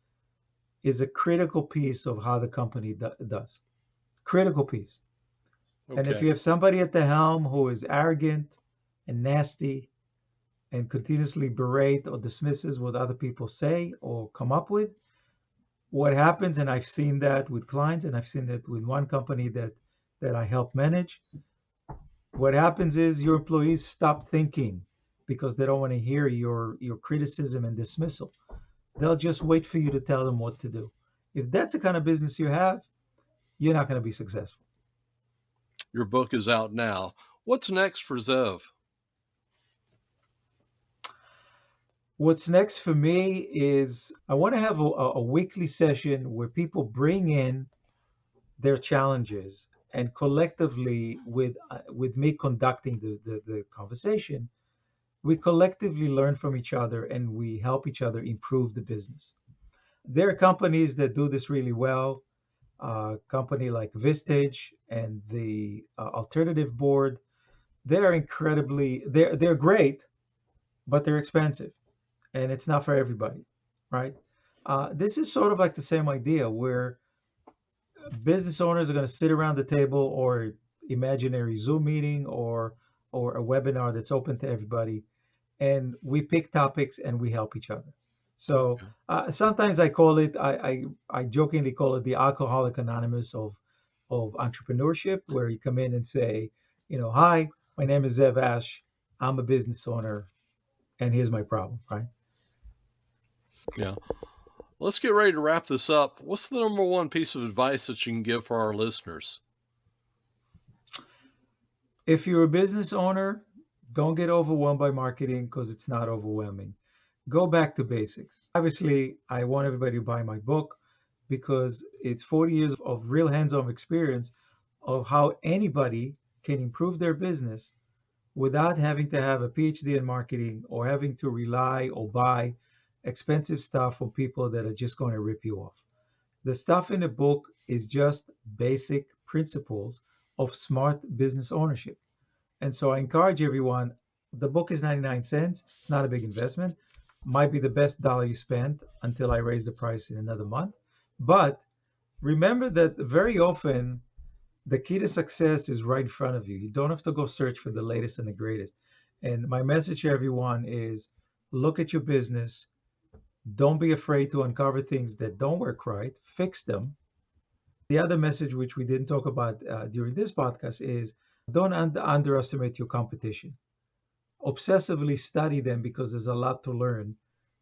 is a critical piece of how the company does. Critical piece. And if Okay. you have somebody at the helm who is arrogant and nasty and continuously berate or dismisses what other people say or come up with, what happens, and I've seen that with clients, and I've seen that with one company that I help manage, what happens is your employees stop thinking because they don't want to hear your criticism and dismissal. They'll just wait for you to tell them what to do. If that's the kind of business you have, you're not going to be successful. Your book is out now. What's next for Zev? What's next for me is I want to have a weekly session where people bring in their challenges and collectively with me conducting the conversation, we collectively learn from each other and we help each other improve the business. There are companies that do this really well. Company like Vistage and the Alternative Board, they're great, but they're expensive and it's not for everybody, right? This is sort of like the same idea where business owners are going to sit around the table or imaginary Zoom meeting or a webinar that's open to everybody, and we pick topics and we help each other. So sometimes I call it, I jokingly call it the Alcoholic Anonymous of entrepreneurship, where you come in and say, hi, my name is Zev Ash, I'm a business owner, and here's my problem, right? Yeah. Let's get ready to wrap this up. What's the number one piece of advice that you can give for our listeners? If you're a business owner, don't get overwhelmed by marketing because it's not overwhelming. Go back to basics. Obviously, I want everybody to buy my book because it's 40 years of real hands on experience of how anybody can improve their business without having to have a PhD in marketing or having to rely or buy expensive stuff from people that are just going to rip you off. The stuff in the book is just basic principles of smart business ownership. And so I encourage everyone. The book is 99 cents. It's not a big investment. Might be the best dollar you spent until I raise the price in another month. But remember that very often the key to success is right in front of you. You don't have to go search for the latest and the greatest. And my message to everyone is look at your business. Don't be afraid to uncover things that don't work right, fix them. The other message, which we didn't talk about during this podcast, is don't underestimate your competition. Obsessively study them because there's a lot to learn,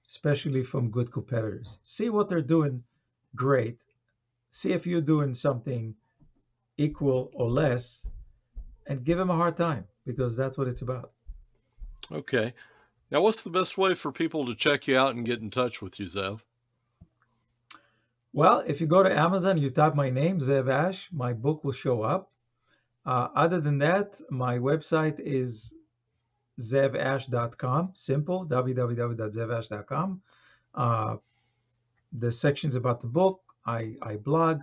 especially from good competitors. See what they're doing great. See if you're doing something equal or less, and give them a hard time because that's what it's about. Okay. Now, what's the best way for people to check you out and get in touch with you, Zev? Well, if you go to Amazon, you type my name, Zev Ash, my book will show up. Other than that, my website is zevash.com. Simple, www.zevash.com. Uh, the sections about the book, I blog,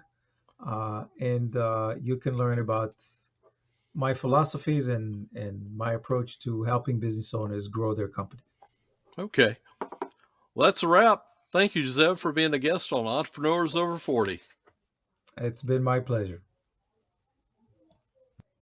and you can learn about my philosophies and my approach to helping business owners grow their companies. Okay. Well, that's a wrap. Thank you, Zev, for being a guest on Entrepreneurs Over 40. It's been my pleasure.